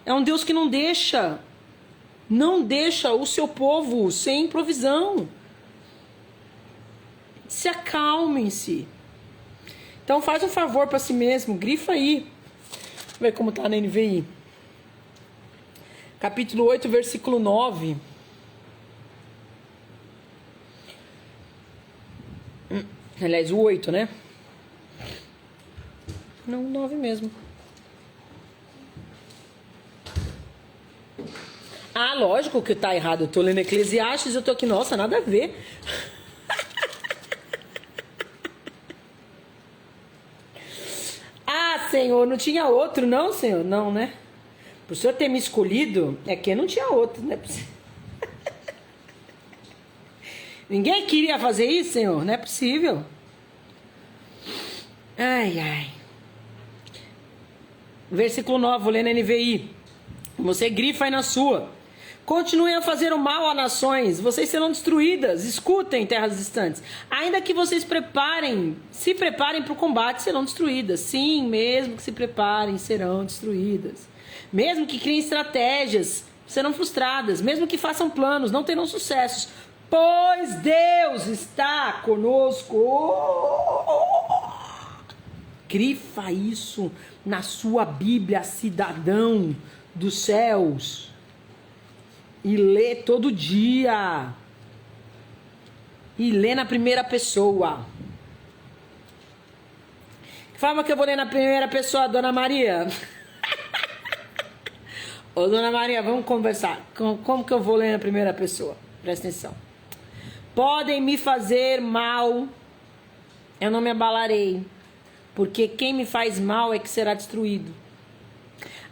É um Deus que não deixa o seu povo sem provisão. Se acalmem-se. Então faz um favor para si mesmo, grifa aí. Vamos ver como está na NVI. Capítulo 8, versículo 9. Aliás, o 8, né? Não, 9 mesmo. Ah, lógico que tá errado. Eu tô lendo Eclesiastes e eu tô aqui, nossa, nada a ver. Ah, Senhor, não tinha outro, não, Senhor? Não, né? Pro Senhor ter me escolhido, é que não tinha outro, né? Ninguém queria fazer isso, Senhor? Não é possível. Ai, ai. Versículo 9, vou ler na NVI. Você grifa aí na sua. Continuem a fazer o mal a nações, vocês serão destruídas. Escutem, terras distantes. Ainda que vocês se preparem para o combate, serão destruídas. Sim, mesmo que se preparem, serão destruídas. Mesmo que criem estratégias, serão frustradas. Mesmo que façam planos, não terão sucessos. Pois Deus está conosco. Grifa isso na sua Bíblia, cidadão dos céus. E lê todo dia. E lê na primeira pessoa. Que forma que eu vou ler na primeira pessoa, Dona Maria? Ô, Dona Maria, vamos conversar. Como que eu vou ler na primeira pessoa? Presta atenção. Podem me fazer mal, eu não me abalarei, porque quem me faz mal é que será destruído.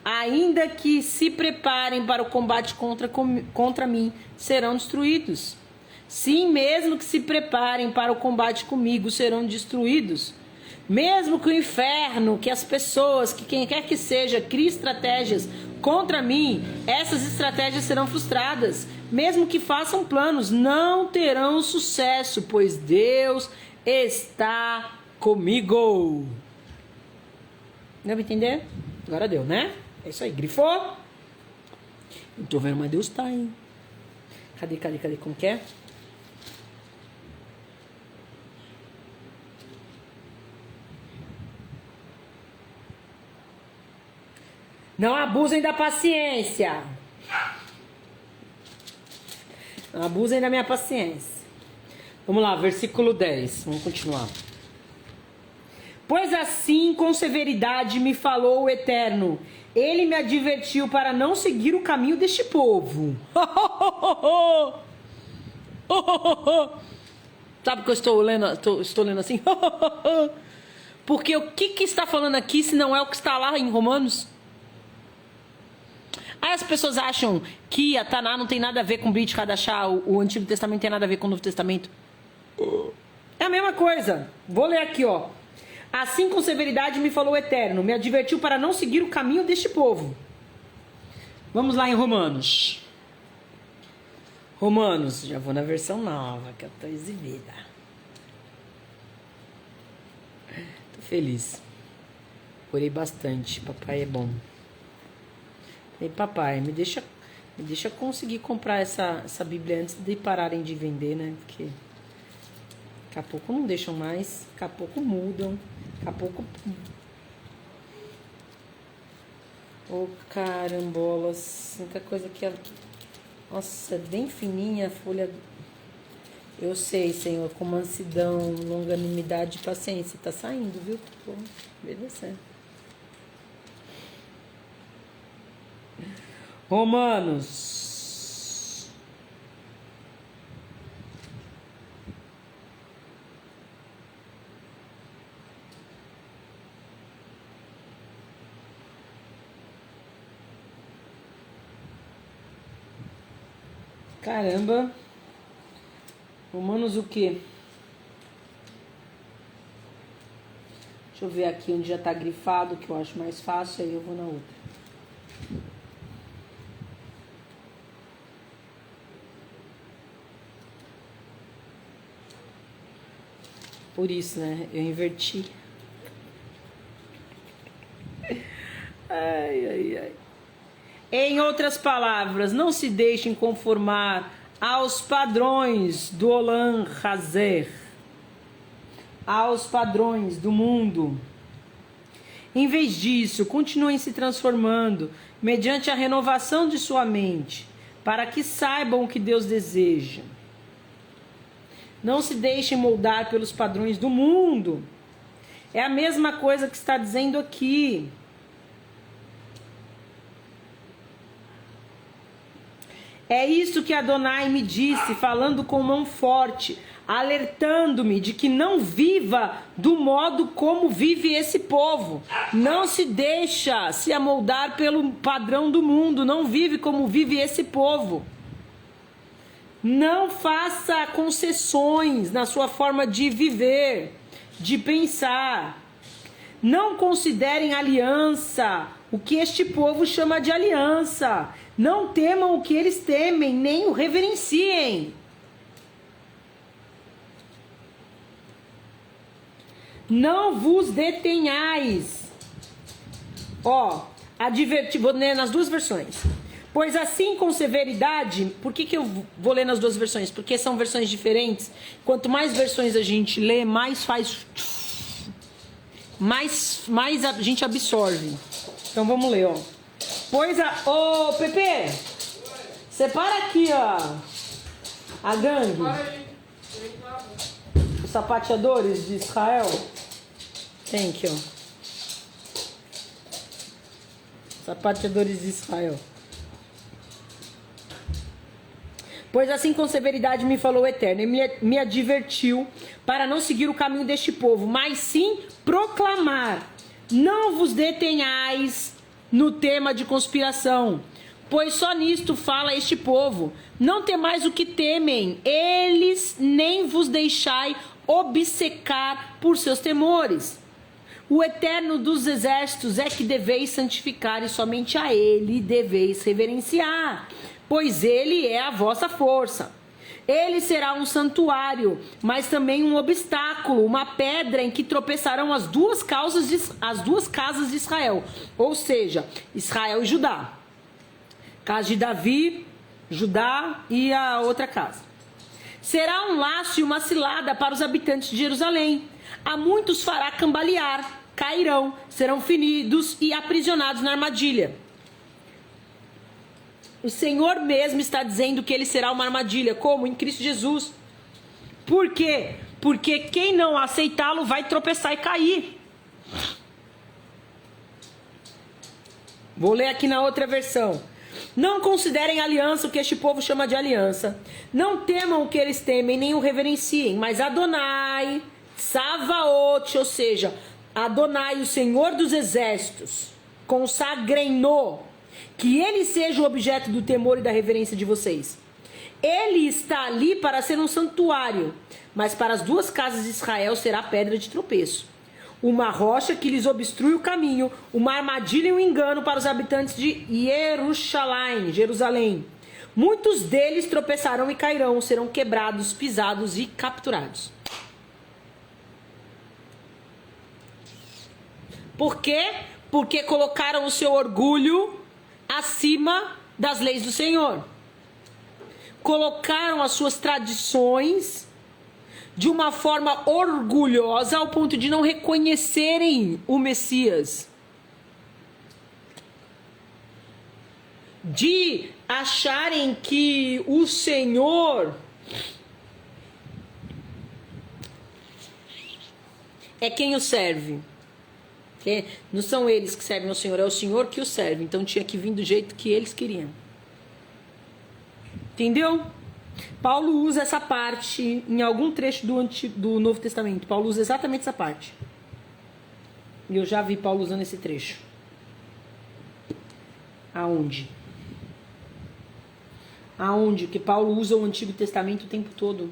Ainda que se preparem para o combate contra mim, serão destruídos. Sim, mesmo que se preparem para o combate comigo, serão destruídos. Mesmo que o inferno, que as pessoas, que quem quer que seja, crie estratégias contra mim, essas estratégias serão frustradas. Mesmo que façam planos, não terão sucesso, pois Deus está comigo. Deu pra entender? Agora deu, né? É isso aí, grifou? Não tô vendo, mas Deus tá, hein? Cadê? Como que é? Não abusem da paciência. Não abusem da minha paciência. Vamos lá, versículo 10. Vamos continuar. Pois assim, com severidade me falou o Eterno. Ele me advertiu para não seguir o caminho deste povo. Sabe o que eu estou lendo? Estou lendo assim? Porque o que está falando aqui se não é o que está lá em Romanos? Aí as pessoas acham que a Taná não tem nada a ver com o Brit Hadashah, o Antigo Testamento tem nada a ver com o Novo Testamento. É a mesma coisa. Vou ler aqui, ó. Assim com severidade me falou o Eterno, me advertiu para não seguir o caminho deste povo. Vamos lá em Romanos. Romanos, já vou na versão nova, que eu tô exibida. Tô feliz. Orei bastante, papai é bom. Ei, papai, me deixa conseguir comprar essa Bíblia antes de pararem de vender, né? Porque daqui a pouco não deixam mais, daqui a pouco mudam, daqui a pouco... Ô, carambolas, muita coisa que é... Nossa, é bem fininha a folha. Eu sei, Senhor, com mansidão, longanimidade e paciência. Tá saindo, viu? Tô obedecendo. Romanos. Caramba. Romanos o quê? Deixa eu ver aqui onde já tá grifado, que eu acho mais fácil, aí eu vou na outra. Por isso, né? Eu inverti. Ai, ai, ai. Em outras palavras, não se deixem conformar aos padrões do Olam Hazer, aos padrões do mundo. Em vez disso, continuem se transformando mediante a renovação de sua mente, para que saibam o que Deus deseja. Não se deixem moldar pelos padrões do mundo. É a mesma coisa que está dizendo aqui. É isso que Adonai me disse, falando com mão forte, alertando-me de que não viva do modo como vive esse povo. Não se deixa se amoldar pelo padrão do mundo, não vive como vive esse povo. Não faça concessões na sua forma de viver, de pensar. Não considerem aliança o que este povo chama de aliança. Não temam o que eles temem, nem o reverenciem. Não vos detenhais. Ó, vou ler nas duas versões. Pois assim com severidade, por que eu vou ler nas duas versões? Porque são versões diferentes. Quanto mais versões a gente lê, mais a gente absorve. Então vamos ler, ó. Ô, Pepe, separa aqui, ó, a gangue. Os sapateadores de Israel. Thank you. Sapateadores de Israel. Pois assim com severidade me falou o Eterno, e me advertiu para não seguir o caminho deste povo, mas sim proclamar. Não vos detenhais no tema de conspiração, pois só nisto fala este povo. Não temais o que temem, eles nem vos deixai obcecar por seus temores. O Eterno dos exércitos é que deveis santificar, e somente a ele deveis reverenciar, pois ele é a vossa força. Ele será um santuário, mas também um obstáculo, uma pedra em que tropeçarão as duas casas de Israel, ou seja, Israel e Judá. Casa de Davi, Judá e a outra casa. Será um laço e uma cilada para os habitantes de Jerusalém. A muitos fará cambalear, cairão, serão feridos e aprisionados na armadilha. O Senhor mesmo está dizendo que ele será uma armadilha. Como? Em Cristo Jesus. Por quê? Porque quem não aceitá-lo vai tropeçar e cair. Vou ler aqui na outra versão. Não considerem aliança o que este povo chama de aliança. Não temam o que eles temem, nem o reverenciem. Mas Adonai, Savaot, ou seja, Adonai, o Senhor dos Exércitos, consagrem-no, que ele seja o objeto do temor e da reverência de vocês. Ele está ali para ser um santuário, mas para as duas casas de Israel será pedra de tropeço. Uma rocha que lhes obstrui o caminho, uma armadilha e um engano para os habitantes de Jerusalém. Muitos deles tropeçarão e cairão, serão quebrados, pisados e capturados. Por quê? Porque colocaram o seu orgulho acima das leis do Senhor. Colocaram as suas tradições de uma forma orgulhosa ao ponto de não reconhecerem o Messias. De acharem que o Senhor é quem o serve. Porque não são eles que servem ao Senhor, é o Senhor que o serve. Então tinha que vir do jeito que eles queriam. Entendeu? Paulo usa essa parte em algum trecho do Novo Testamento. Paulo usa exatamente essa parte. E eu já vi Paulo usando esse trecho. Aonde? Aonde? Que Paulo usa o Antigo Testamento o tempo todo.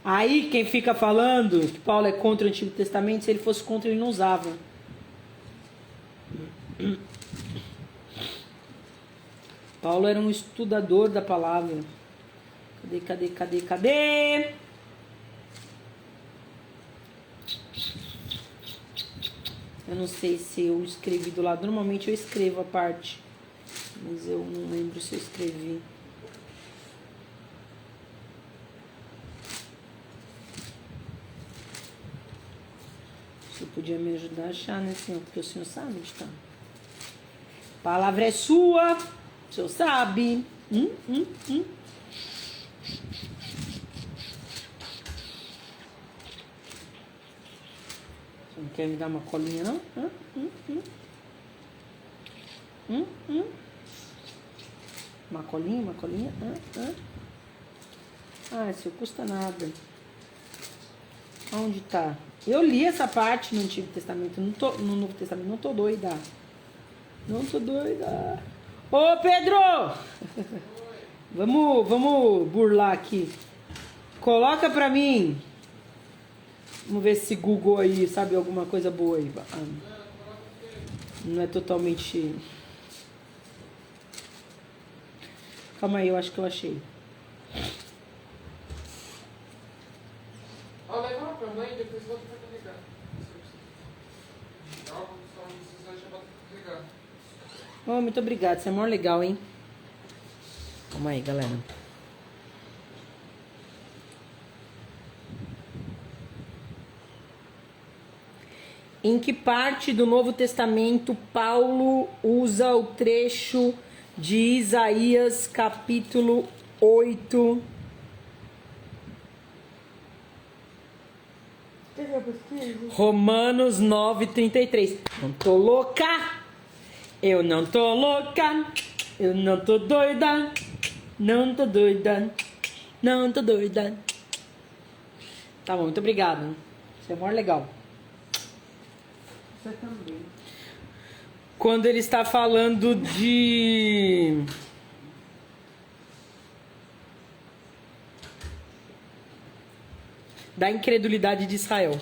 Aí quem fica falando que Paulo é contra o Antigo Testamento, se ele fosse contra ele não usava. Paulo era um estudador da palavra. Cadê? Eu não sei se eu escrevi do lado. Normalmente eu escrevo a parte, mas eu não lembro se eu escrevi. Você podia me ajudar a achar, né, Senhor? Porque o Senhor sabe onde está. A palavra é sua, o Senhor sabe. Você não quer me dar uma colinha, não? Uma colinha? Ah, isso custa nada. Onde tá? Eu li essa parte no Antigo Testamento, no Novo Testamento, não tô doida. Ô, Pedro! Vamos burlar aqui. Coloca pra mim. Vamos ver se Google aí sabe alguma coisa boa aí. Não é totalmente... Calma aí, eu acho que eu achei. Leva pra mãe e depois volta pra carregar. Só deixa pra carregar. Oh, muito obrigado, você é mó legal, hein? Calma aí, galera. Em que parte do Novo Testamento Paulo usa o trecho de Isaías capítulo 8? Romanos 9:33. Não tô louca, eu não tô louca, eu não tô doida, não tô doida, não tô doida. Tá bom, muito obrigado. Você é mó legal. Você também. Quando ele está falando da incredulidade de Israel.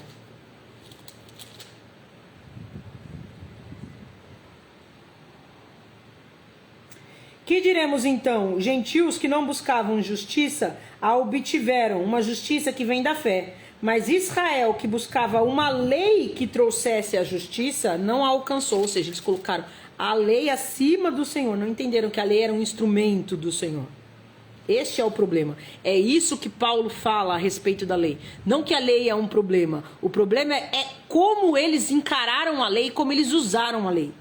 Que diremos então? Gentios que não buscavam justiça a obtiveram, uma justiça que vem da fé. Mas Israel, que buscava uma lei que trouxesse a justiça, não a alcançou. Ou seja, eles colocaram a lei acima do Senhor. Não entenderam que a lei era um instrumento do Senhor. Este é o problema. É isso que Paulo fala a respeito da lei. Não que a lei é um problema. O problema é como eles encararam a lei, como eles usaram a lei.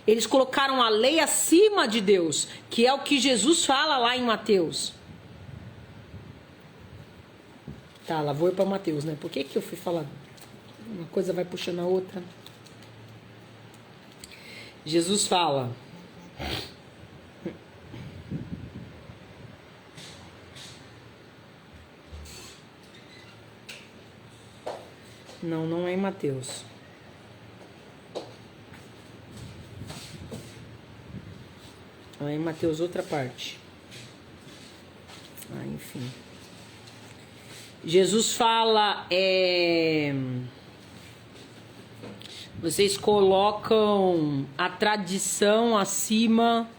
Eles colocaram a lei acima de Deus, que é o que Jesus fala lá em Mateus. Tá, lá vou eu para Mateus, né? Por que eu fui falar? Uma coisa vai puxando a outra. Jesus fala. Não, não é em Mateus. É em Mateus outra parte. Enfim. Jesus fala, vocês colocam a tradição acima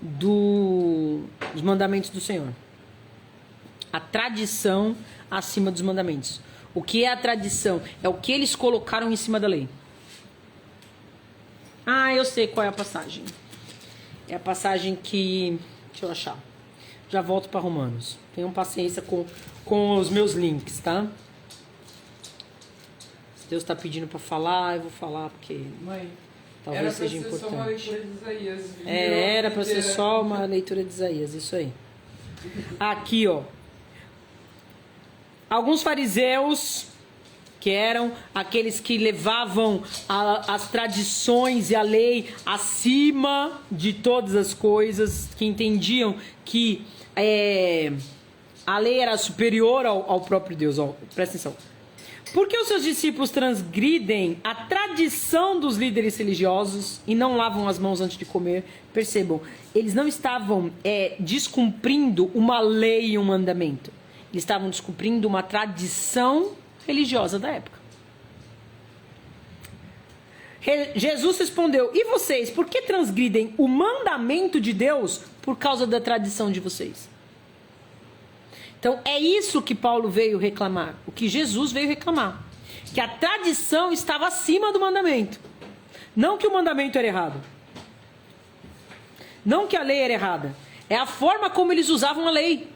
dos mandamentos do Senhor. A tradição acima dos mandamentos. O que é a tradição? É o que eles colocaram em cima da lei. Eu sei qual é a passagem. É a passagem que... Deixa eu achar. Já volto para Romanos. Tenham paciência com os meus links, tá? Se Deus está pedindo para falar, eu vou falar porque Mãe, talvez seja importante. Era para ser só uma leitura de Isaías. Era para ser só uma leitura de Isaías, isso aí. Aqui, ó. Alguns fariseus, que eram aqueles que levavam as tradições e a lei acima de todas as coisas, que entendiam que a lei era superior ao próprio Deus. Ó, presta atenção. Por que os seus discípulos transgridem a tradição dos líderes religiosos e não lavam as mãos antes de comer? Percebam, eles não estavam descumprindo uma lei e um mandamento. Eles estavam descumprindo uma tradição religiosa da época. Jesus respondeu: e vocês, por que transgridem o mandamento de Deus por causa da tradição de vocês? Então é isso que Paulo veio reclamar, o que Jesus veio reclamar, que a tradição estava acima do mandamento. Não que o mandamento era errado, não que a lei era errada, é a forma como eles usavam a lei,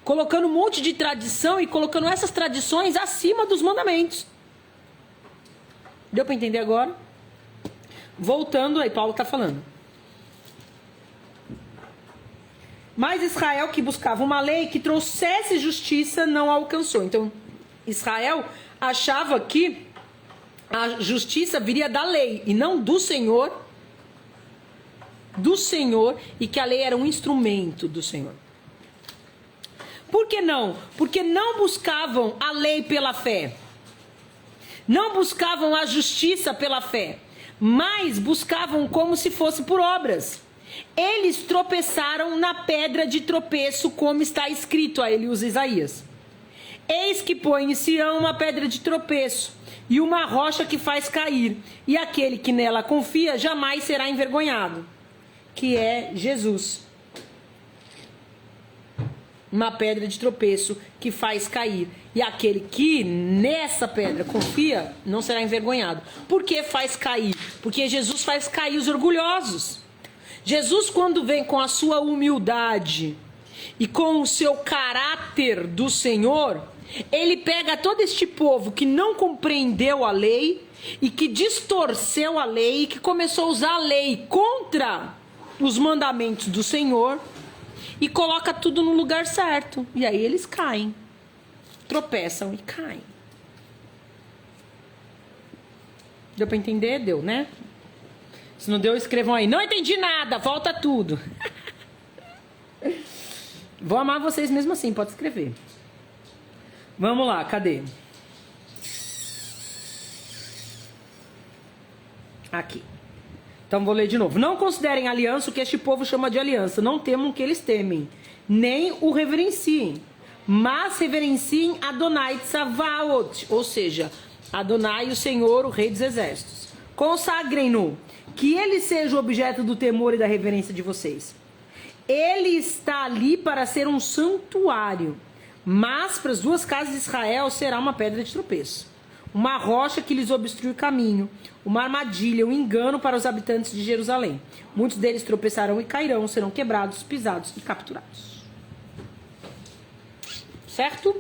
colocando um monte de tradição e colocando essas tradições acima dos mandamentos. Deu para entender agora? Voltando, aí Paulo está falando. Mas Israel, que buscava uma lei que trouxesse justiça, não a alcançou. Então, Israel achava que a justiça viria da lei e não do Senhor, e que a lei era um instrumento do Senhor. Por que não? Porque não buscavam a lei pela fé. Não buscavam a justiça pela fé, mas buscavam como se fosse por obras. Eles tropeçaram na pedra de tropeço, como está escrito, ele usa Isaías. Eis que põe em Sião uma pedra de tropeço e uma rocha que faz cair, e aquele que nela confia jamais será envergonhado, que é Jesus. Uma pedra de tropeço que faz cair, e aquele que nessa pedra confia não será envergonhado. Por que faz cair? Porque Jesus faz cair os orgulhosos. Jesus, quando vem com a sua humildade e com o seu caráter do Senhor, ele pega todo este povo que não compreendeu a lei e que distorceu a lei e que começou a usar a lei contra os mandamentos do Senhor e coloca tudo no lugar certo. E aí eles caem, tropeçam e caem. Deu para entender? Deu, né? Se não deu, escrevam aí. Não entendi nada, volta tudo. Vou amar vocês mesmo assim, pode escrever. Vamos lá, cadê? Aqui. Então vou ler de novo. Não considerem aliança o que este povo chama de aliança. Não temam o que eles temem, nem o reverenciem. Mas reverenciem Adonai Tsavaot, ou seja, Adonai, o Senhor, o Rei dos Exércitos. Consagrem-no, que ele seja o objeto do temor e da reverência de vocês. Ele está ali para ser um santuário, mas para as duas casas de Israel será uma pedra de tropeço, uma rocha que lhes obstrui o caminho, uma armadilha, um engano para os habitantes de Jerusalém. Muitos deles tropeçarão e cairão, serão quebrados, pisados e capturados. Certo?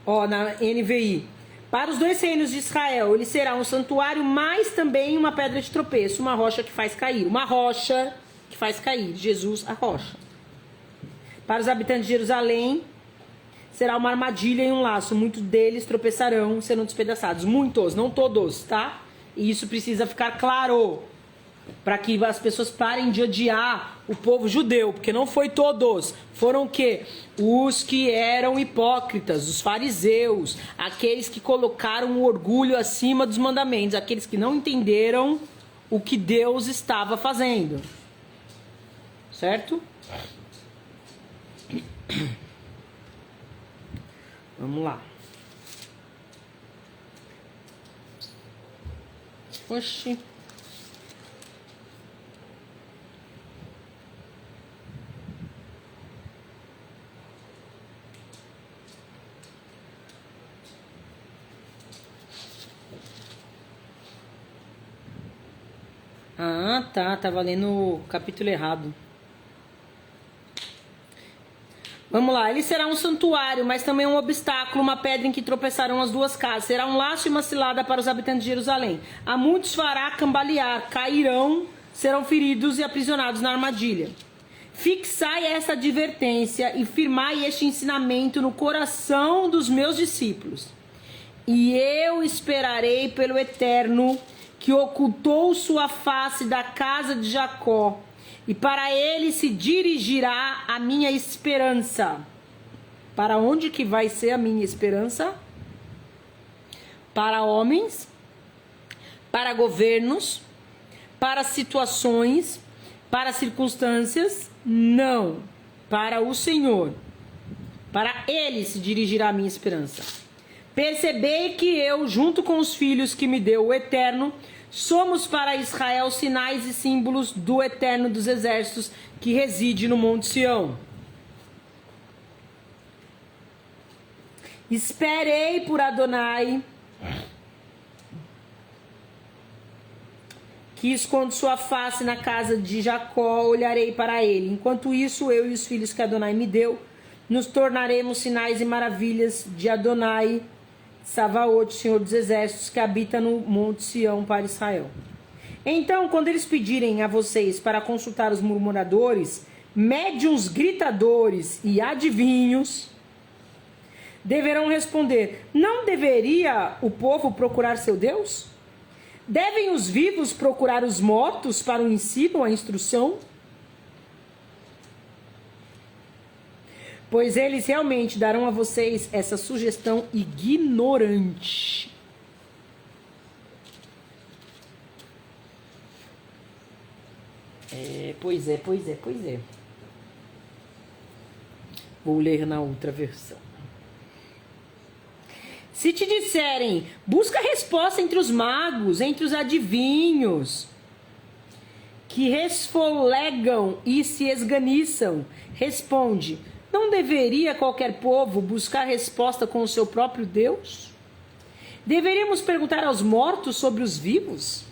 Ó, na NVI. Para os 2 reinos de Israel, ele será um santuário, mas também uma pedra de tropeço, uma rocha que faz cair. Uma rocha que faz cair. Jesus, a rocha. Para os habitantes de Jerusalém, será uma armadilha e um laço. Muitos deles tropeçarão, serão despedaçados. Muitos, não todos, tá? E isso precisa ficar claro. Para que as pessoas parem de odiar o povo judeu. Porque não foi todos. Foram o quê? Os que eram hipócritas, os fariseus. Aqueles que colocaram o orgulho acima dos mandamentos. Aqueles que não entenderam o que Deus estava fazendo. Certo? Vamos lá. Oxi. Ah, tá. Tava lendo o capítulo errado. Vamos lá. Ele será um santuário, mas também um obstáculo, uma pedra em que tropeçarão as duas casas. Será um laço e uma cilada para os habitantes de Jerusalém. A muitos fará cambalear, cairão, serão feridos e aprisionados na armadilha. Fixai essa advertência e firmai este ensinamento no coração dos meus discípulos. E eu esperarei pelo Eterno, que ocultou sua face da casa de Jacó, e para ele se dirigirá a minha esperança. Para onde que vai ser a minha esperança? Para homens, para governos, para situações, para circunstâncias? Não. Para o Senhor. Para ele se dirigirá a minha esperança. Percebei que eu, junto com os filhos que me deu o Eterno, somos para Israel sinais e símbolos do Eterno dos Exércitos que reside no Monte Sião. Esperei por Adonai, que esconde sua face na casa de Jacó, olharei para ele. Enquanto isso, eu e os filhos que Adonai me deu, nos tornaremos sinais e maravilhas de Adonai, Savaote, Senhor dos Exércitos, que habita no Monte Sião para Israel. Então, quando eles pedirem a vocês para consultar os murmuradores, médiuns gritadores e adivinhos, deverão responder: não deveria o povo procurar seu Deus? Devem os vivos procurar os mortos para o ensino, a instrução? Pois eles realmente darão a vocês essa sugestão ignorante. Pois é. Vou ler na outra versão. Se te disserem, busca resposta entre os magos, entre os adivinhos, que resfolegam e se esganiçam, responde: não deveria qualquer povo buscar resposta com o seu próprio Deus? Deveríamos perguntar aos mortos sobre os vivos?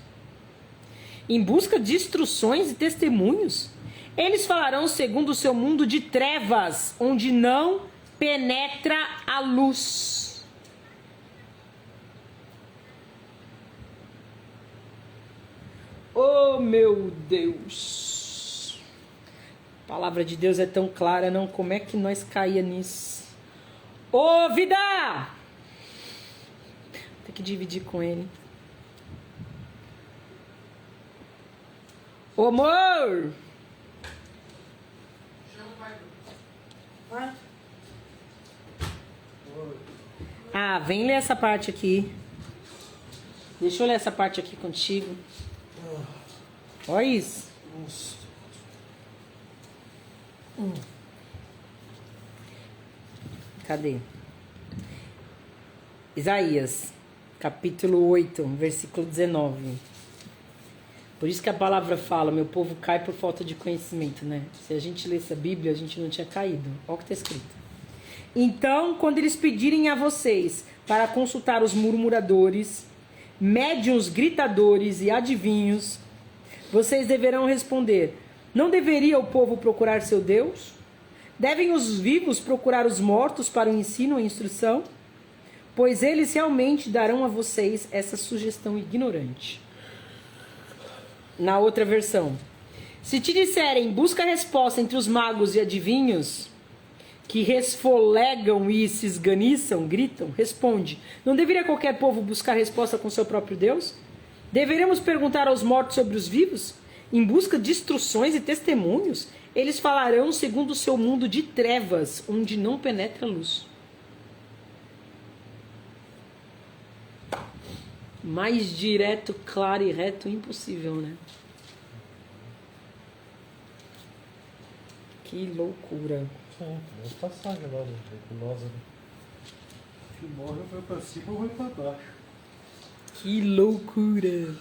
Em busca de instruções e testemunhos? Eles falarão segundo o seu mundo de trevas, onde não penetra a luz. Oh, meu Deus! A palavra de Deus é tão clara, não? Como é que nós caía nisso? Ô, vida! Tem que dividir com ele. Ô, amor! Ah, vem ler essa parte aqui. Deixa eu ler essa parte aqui contigo. Olha isso. Cadê? Isaías, capítulo 8, versículo 19. Por isso que a palavra fala, meu povo cai por falta de conhecimento, né? Se a gente lesse a Bíblia, a gente não tinha caído. Olha o que está escrito. Então, quando eles pedirem a vocês para consultar os murmuradores, médiuns gritadores e adivinhos, vocês deverão responder: não deveria o povo procurar seu Deus? Devem os vivos procurar os mortos para o ensino e a instrução? pois eles realmente darão a vocês essa sugestão ignorante. Na outra versão: se te disserem, busca a resposta entre os magos e adivinhos, que resfolegam e se esganiçam, gritam, responde: não deveria qualquer povo buscar resposta com seu próprio Deus? Deveremos perguntar aos mortos sobre os vivos? Em busca de instruções e testemunhos? Eles falarão segundo o seu mundo de trevas, onde não penetra luz. Mais direto, claro e reto impossível, né? Que loucura. Sim, vamos passar agora, nebulosa. Que morre vai pra cima ou vai pra baixo. Que loucura.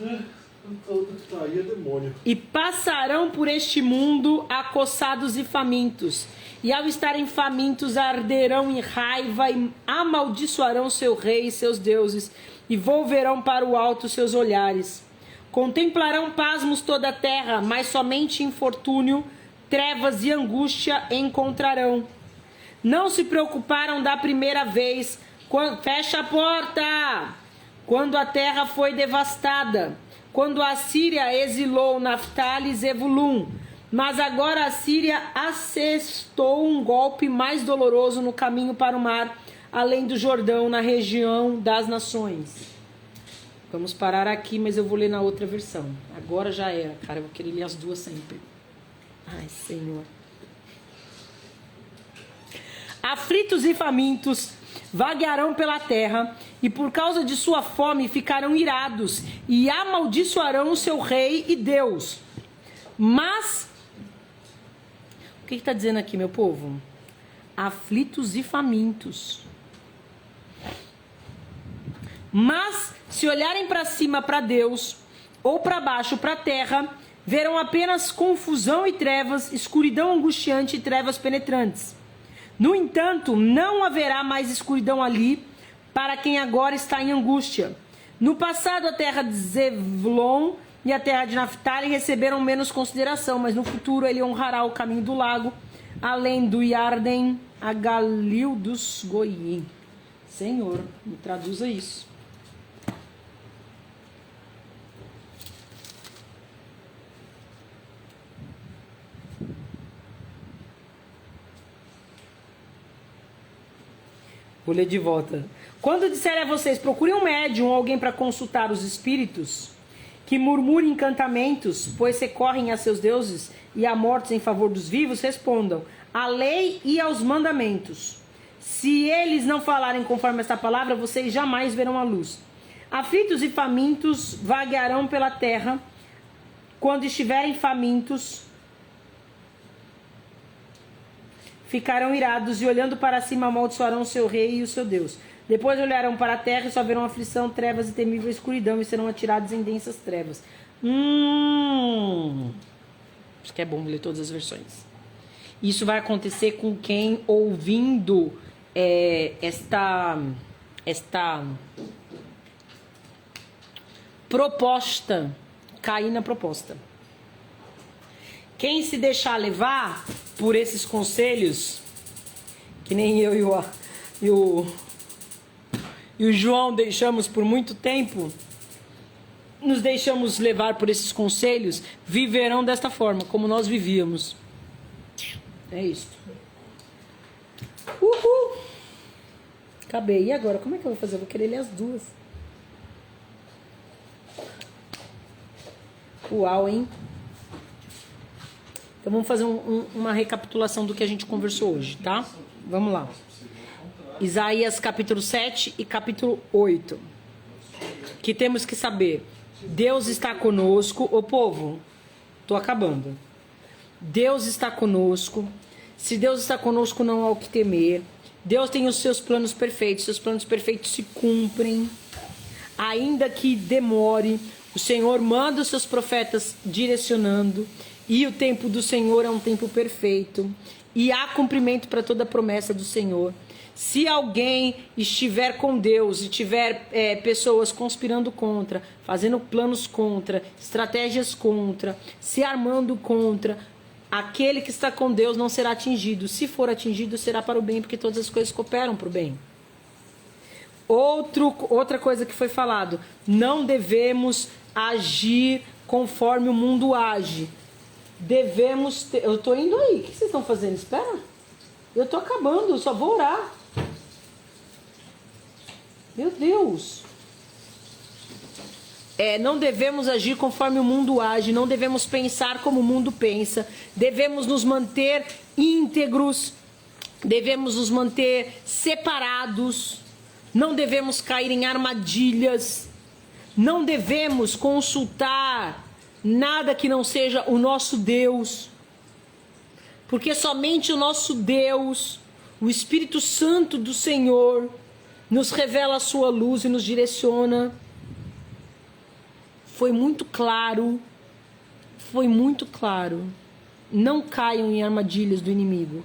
Tá aí é demônio. E passarão por este mundo acossados e famintos. E ao estarem famintos, arderão em raiva e amaldiçoarão seu rei e seus deuses. E volverão para o alto seus olhares. Contemplarão pasmos toda a terra, mas somente infortúnio, trevas e angústia encontrarão. Não se preocuparam da primeira vez. Fecha a porta! Quando a terra foi devastada. Quando a Síria exilou Naftali e Zebulun. Mas agora a Síria assestou um golpe mais doloroso no caminho para o mar, além do Jordão, na região das nações. Vamos parar aqui, mas eu vou ler na outra versão. Agora já era, cara. Eu vou querer ler as duas sempre. Ai, Senhor. Aflitos e famintos vaguearão pela terra, e por causa de sua fome ficarão irados, e amaldiçoarão o seu rei e Deus. Mas, o que está dizendo aqui, meu povo? Aflitos e famintos. Mas, se olharem para cima para Deus, ou para baixo para a terra, verão apenas confusão e trevas, escuridão angustiante e trevas penetrantes. No entanto, não haverá mais escuridão ali para quem agora está em angústia. No passado, a terra de Zevulon e a terra de Naftali receberam menos consideração, mas no futuro ele honrará o caminho do lago, além do Yarden, a Galil dos Goim. Senhor, me traduza isso. Vou ler de volta. Quando disserem a vocês, procurem um médium ou alguém para consultar os espíritos, que murmurem encantamentos, pois recorrem a seus deuses e a mortos em favor dos vivos, respondam: à lei e aos mandamentos. Se eles não falarem conforme esta palavra, vocês jamais verão a luz. Aflitos e famintos vaguearão pela terra. Quando estiverem famintos, ficarão irados e olhando para cima amaldiçoarão o seu rei e o seu Deus. Depois olharão para a terra e só verão aflição, trevas e temível escuridão e serão atirados em densas trevas. Acho que é bom ler todas as versões. Isso vai acontecer com quem ouvindo esta proposta, cair na proposta. Quem se deixar levar por esses conselhos, que nem eu e o João deixamos por muito tempo, nos deixamos levar por esses conselhos, viverão desta forma, como nós vivíamos. É isso. Uhul! Acabei. E agora? Como é que eu vou fazer? Eu vou querer ler as duas. Uau, hein? Então vamos fazer uma recapitulação do que a gente conversou hoje, tá? Vamos lá. Isaías capítulo 7 e capítulo 8. Que temos que saber. Deus está conosco. Ô povo, tô acabando. Deus está conosco. Se Deus está conosco, não há o que temer. Deus tem os seus planos perfeitos. Seus planos perfeitos se cumprem. Ainda que demore, o Senhor manda os seus profetas direcionando. E o tempo do Senhor é um tempo perfeito. E há cumprimento para toda a promessa do Senhor. Se alguém estiver com Deus e tiver pessoas conspirando contra, fazendo planos contra, estratégias contra, se armando contra, aquele que está com Deus não será atingido. Se for atingido, será para o bem, porque todas as coisas cooperam para o bem. Outra coisa que foi falado, não devemos agir conforme o mundo age. Devemos ter... Eu tô indo aí, o que vocês estão fazendo? Espera, eu tô acabando, eu só vou orar. Meu Deus. Não devemos agir conforme o mundo age, não devemos pensar como o mundo pensa, devemos nos manter íntegros, devemos nos manter separados, não devemos cair em armadilhas, não devemos consultar nada que não seja o nosso Deus, porque somente o nosso Deus, o Espírito Santo do Senhor, nos revela a sua luz e nos direciona. Foi muito claro. Não caiam em armadilhas do inimigo.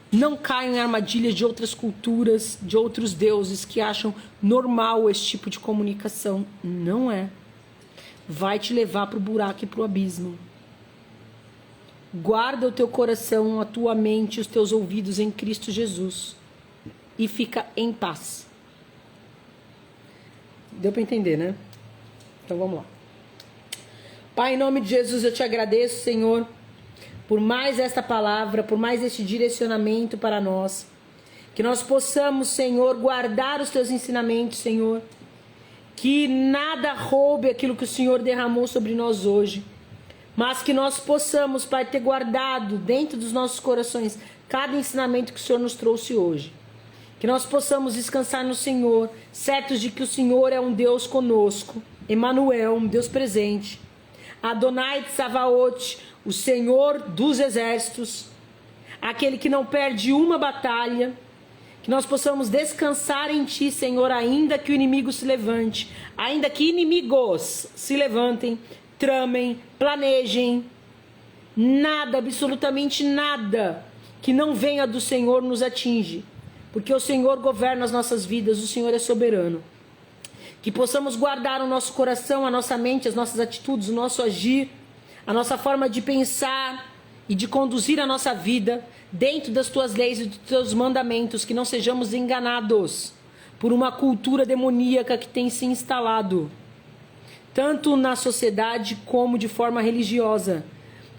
Não caiam em armadilhas de outras culturas, de outros deuses que acham normal esse tipo de comunicação. Não é. Vai te levar para o buraco e para o abismo. Guarda o teu coração, a tua mente, os teus ouvidos em Cristo Jesus. E fica em paz. Deu para entender, né? Então vamos lá. Pai, em nome de Jesus, eu te agradeço, Senhor, por mais esta palavra, por mais este direcionamento para nós. Que nós possamos, Senhor, guardar os teus ensinamentos, Senhor. Que nada roube aquilo que o Senhor derramou sobre nós hoje. Mas que nós possamos, Pai, ter guardado dentro dos nossos corações cada ensinamento que o Senhor nos trouxe hoje. Que nós possamos descansar no Senhor, certos de que o Senhor é um Deus conosco. Emanuel, um Deus presente. Adonai Tsavaot, o Senhor dos exércitos. Aquele que não perde uma batalha. Que nós possamos descansar em Ti, Senhor, ainda que o inimigo se levante. Ainda que inimigos se levantem, tramem, planejem. Nada, absolutamente nada, que não venha do Senhor nos atinge. Porque o Senhor governa as nossas vidas, o Senhor é soberano. Que possamos guardar o nosso coração, a nossa mente, as nossas atitudes, o nosso agir, a nossa forma de pensar e de conduzir a nossa vida dentro das Tuas leis e dos Teus mandamentos, que não sejamos enganados por uma cultura demoníaca que tem se instalado, tanto na sociedade como de forma religiosa.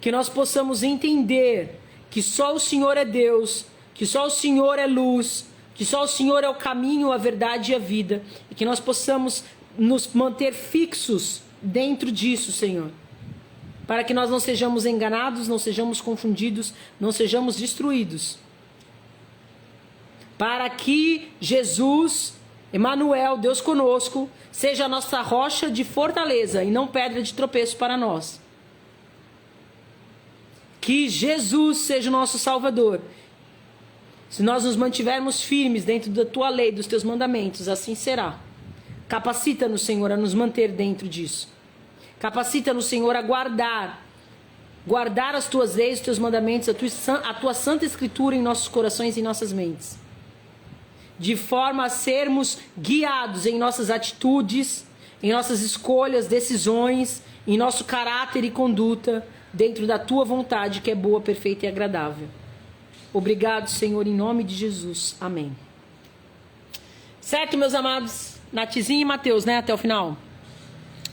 Que nós possamos entender que só o Senhor é Deus, que só o Senhor é luz, que só o Senhor é o caminho, a verdade e a vida. E que nós possamos nos manter fixos dentro disso, Senhor. Para que nós não sejamos enganados, não sejamos confundidos, não sejamos destruídos. Para que Jesus, Emanuel, Deus conosco, seja a nossa rocha de fortaleza e não pedra de tropeço para nós. Que Jesus seja o nosso Salvador. Se nós nos mantivermos firmes dentro da Tua lei, dos Teus mandamentos, assim será. Capacita-nos, Senhor, a nos manter dentro disso. Capacita-nos, Senhor, a guardar as Tuas leis, os Teus mandamentos, a Tua Santa Escritura em nossos corações e em nossas mentes. De forma a sermos guiados em nossas atitudes, em nossas escolhas, decisões, em nosso caráter e conduta, dentro da Tua vontade, que é boa, perfeita e agradável. Obrigado, Senhor, em nome de Jesus. Amém. Certo, meus amados? Natizinho e Mateus, né? Até o final.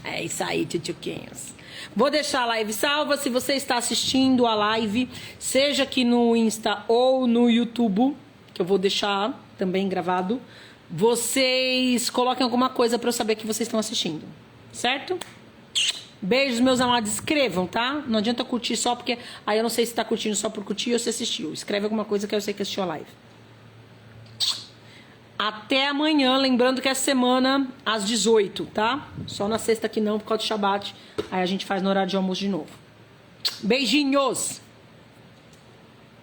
É isso aí, tchutchuquinhos. Vou deixar a live salva. Se você está assistindo a live, seja aqui no Insta ou no YouTube, que eu vou deixar também gravado, vocês coloquem alguma coisa para eu saber que vocês estão assistindo. Certo? Beijos, meus amados. Escrevam, tá? Não adianta curtir só porque... Aí eu não sei se tá curtindo só por curtir ou se assistiu. Escreve alguma coisa que eu sei que assistiu a live. Até amanhã. Lembrando que é semana às 18, tá? Só na sexta que não, por causa do Shabat. Aí a gente faz no horário de almoço de novo. Beijinhos!